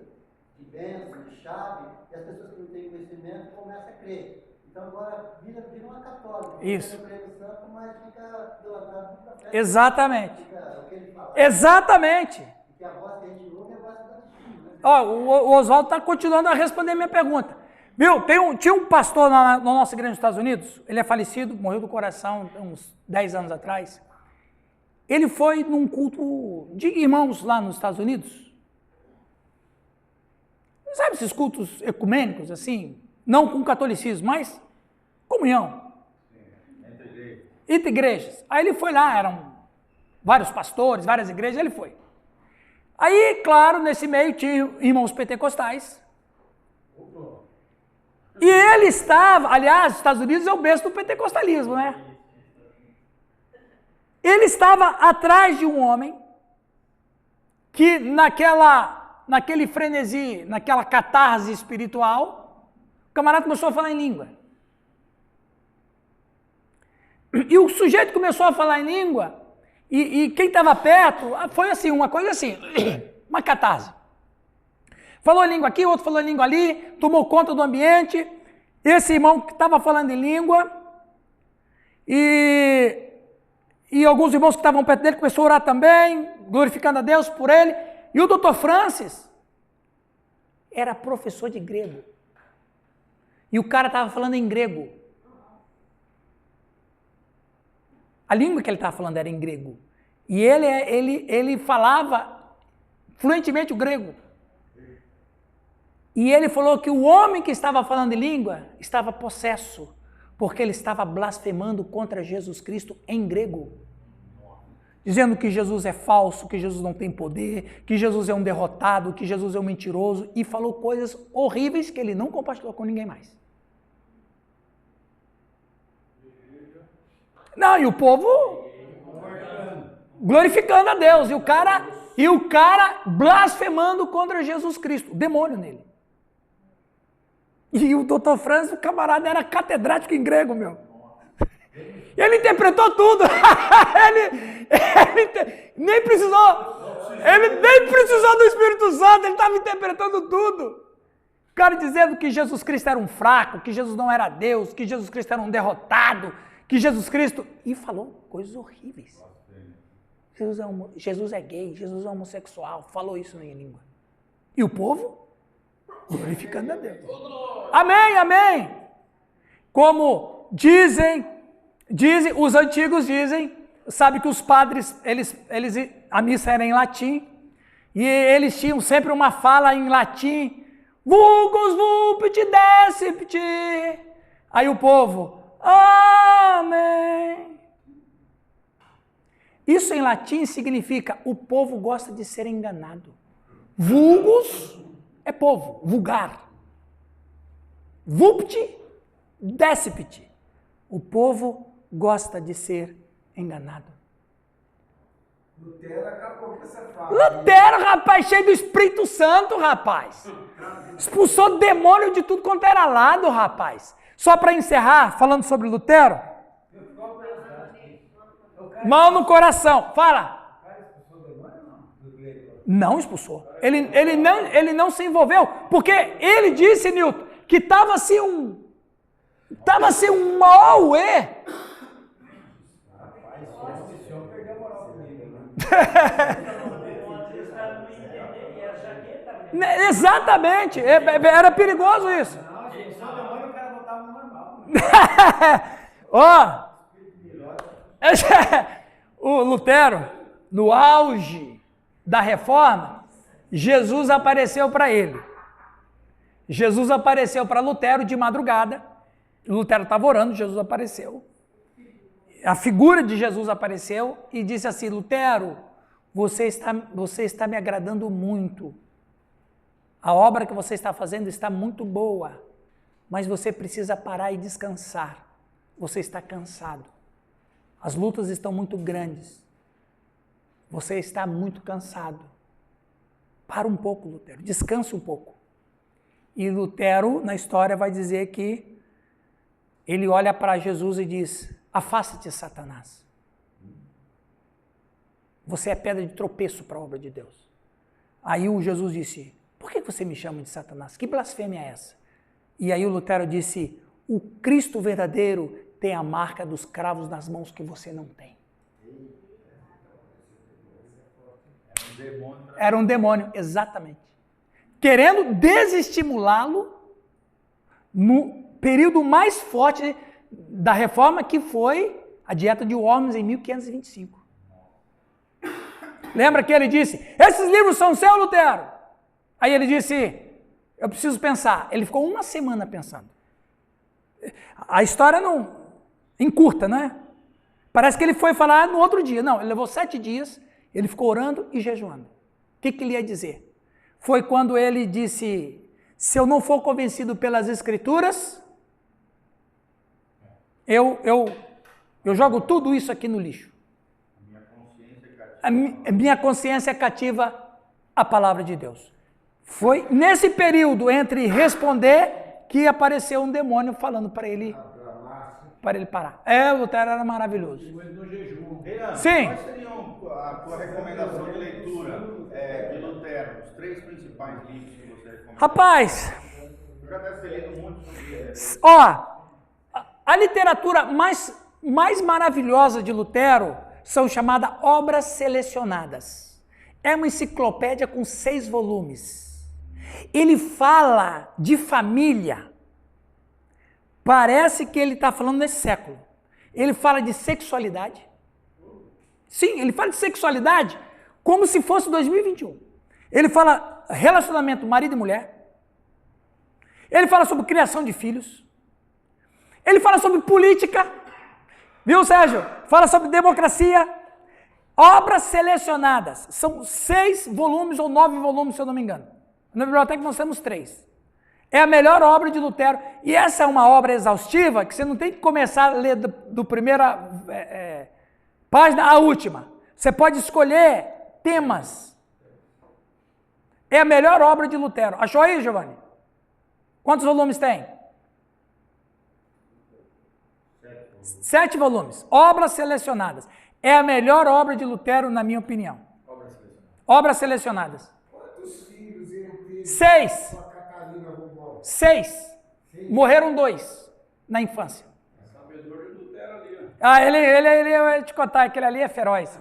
de bênção, de chave, e as pessoas que não têm conhecimento começam a crer. Então agora vira uma católica. Isso. Fica crendo santo, mas fica idolatrado da fé. Exatamente. Fica o que ele fala. Exatamente. Que a voz que a gente ouve é a voz da Espírito. Ó, o Oswaldo está continuando a responder minha pergunta. Viu? Tinha um pastor na nossa igreja nos Estados Unidos, ele é falecido, morreu do coração uns 10 anos atrás. Ele foi num culto de irmãos lá nos Estados Unidos. Sabe esses cultos ecumênicos, assim? Não com catolicismo, mas comunhão. Entre igrejas. Aí ele foi lá, eram vários pastores, várias igrejas, ele foi. Aí, claro, nesse meio tinha irmãos pentecostais. E ele estava, aliás, os Estados Unidos é o berço do pentecostalismo, né? Ele estava atrás de um homem que naquele frenesi, naquela catarse espiritual, o camarada começou a falar em língua. E o sujeito começou a falar em língua, e quem estava perto, foi assim, uma coisa assim, uma catarse. Falou língua aqui, outro falou língua ali, tomou conta do ambiente. Esse irmão que estava falando em língua, e alguns irmãos que estavam perto dele começaram a orar também, glorificando a Deus por ele. E o doutor Francis era professor de grego. E o cara estava falando em grego. A língua que ele estava falando era em grego. E ele falava fluentemente o grego. E ele falou que o homem que estava falando em língua estava possesso, porque ele estava blasfemando contra Jesus Cristo em grego. Dizendo que Jesus é falso, que Jesus não tem poder, que Jesus é um derrotado, que Jesus é um mentiroso, e falou coisas horríveis que ele não compartilhou com ninguém mais. Não, e o povo glorificando a Deus, e o cara blasfemando contra Jesus Cristo, demônio nele. E o doutor Francis, o camarada, era catedrático em grego, meu. Ele interpretou tudo. ele nem precisou do Espírito Santo, ele estava interpretando tudo. O cara dizendo que Jesus Cristo era um fraco, que Jesus não era Deus, que Jesus Cristo era um derrotado, que Jesus Cristo... E falou coisas horríveis. Jesus é gay, Jesus é homossexual, falou isso em língua. E o povo glorificando a Deus. Amém, amém. Como dizem, os antigos dizem, sabe que os padres, a missa era em latim, e eles tinham sempre uma fala em latim, vulgus vulpit decipit. Aí o povo, amém. Isso em latim significa, o povo gosta de ser enganado. Vulgus é povo, vulgar. Vulpit decipit. O povo gosta de ser enganado. Lutero acabou com essa fala. Lutero, rapaz, cheio do Espírito Santo, rapaz. Expulsou demônio de tudo quanto era lado, rapaz. Só para encerrar, falando sobre Lutero. Mão no coração, fala. Não expulsou. Ele não se envolveu, porque ele disse, Newton, que estava assim um auê. Exatamente, era perigoso isso. O Lutero, no auge da reforma, Jesus apareceu para ele. Jesus apareceu para Lutero de madrugada. Lutero estava orando, Jesus apareceu. A figura de Jesus apareceu e disse assim: Lutero, você está me agradando muito. A obra que você está fazendo está muito boa, mas você precisa parar e descansar. Você está cansado. As lutas estão muito grandes. Você está muito cansado. Para um pouco, Lutero. Descanse um pouco. E Lutero, na história, vai dizer que ele olha para Jesus e diz: afasta-te, Satanás. Você é pedra de tropeço para a obra de Deus. Aí o Jesus disse: por que você me chama de Satanás? Que blasfêmia é essa? E aí o Lutero disse: o Cristo verdadeiro tem a marca dos cravos nas mãos que você não tem. Era um demônio, exatamente. Querendo desestimulá-lo no período mais forte da reforma, que foi a dieta de Worms em 1525. Lembra que ele disse: esses livros são seus, Lutero? Aí ele disse: eu preciso pensar. Ele ficou uma semana pensando. A história não encurta, né? Parece que ele foi falar no outro dia. Não, ele levou 7 dias, ele ficou orando e jejuando. O que ele ia dizer? Foi quando ele disse: se eu não for convencido pelas Escrituras, eu jogo tudo isso aqui no lixo. A minha consciência é cativa à palavra de Deus. Foi nesse período entre responder que apareceu um demônio falando para ele. para ele parar. O Lutero era maravilhoso. Renan, Sim. quais seriam a tua recomendação de leitura de Lutero? Os 3 principais livros que você recomenda? Rapaz, Eu já deve ter lido muito sobre ele. a literatura mais maravilhosa de Lutero são chamadas obras selecionadas. É uma enciclopédia com 6 volumes. Ele fala de família. Parece que ele está falando nesse século. Ele fala de sexualidade. Sim, ele fala de sexualidade como se fosse 2021. Ele fala relacionamento marido e mulher. Ele fala sobre criação de filhos. Ele fala sobre política. Viu, Sérgio? Fala sobre democracia. Obras selecionadas. São 6 volumes ou 9 volumes, se eu não me engano. Na biblioteca nós temos 3. É a melhor obra de Lutero. E essa é uma obra exaustiva que você não tem que começar a ler do primeira página à última. Você pode escolher temas. É a melhor obra de Lutero. Achou aí, Giovanni? Quantos volumes tem? 7 volumes. Obras selecionadas. É a melhor obra de Lutero, na minha opinião. Obras selecionadas. Quantos filhos ele teve? 6. 6. Morreram 2 na infância. Ele eu ia te contar, aquele ali é feroz.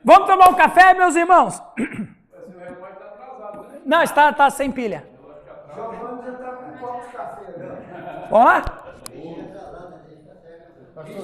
Vamos tomar um café, meus irmãos? Não, está sem pilha. Giovanni já está com um copo de café. Vamos lá? Pastor,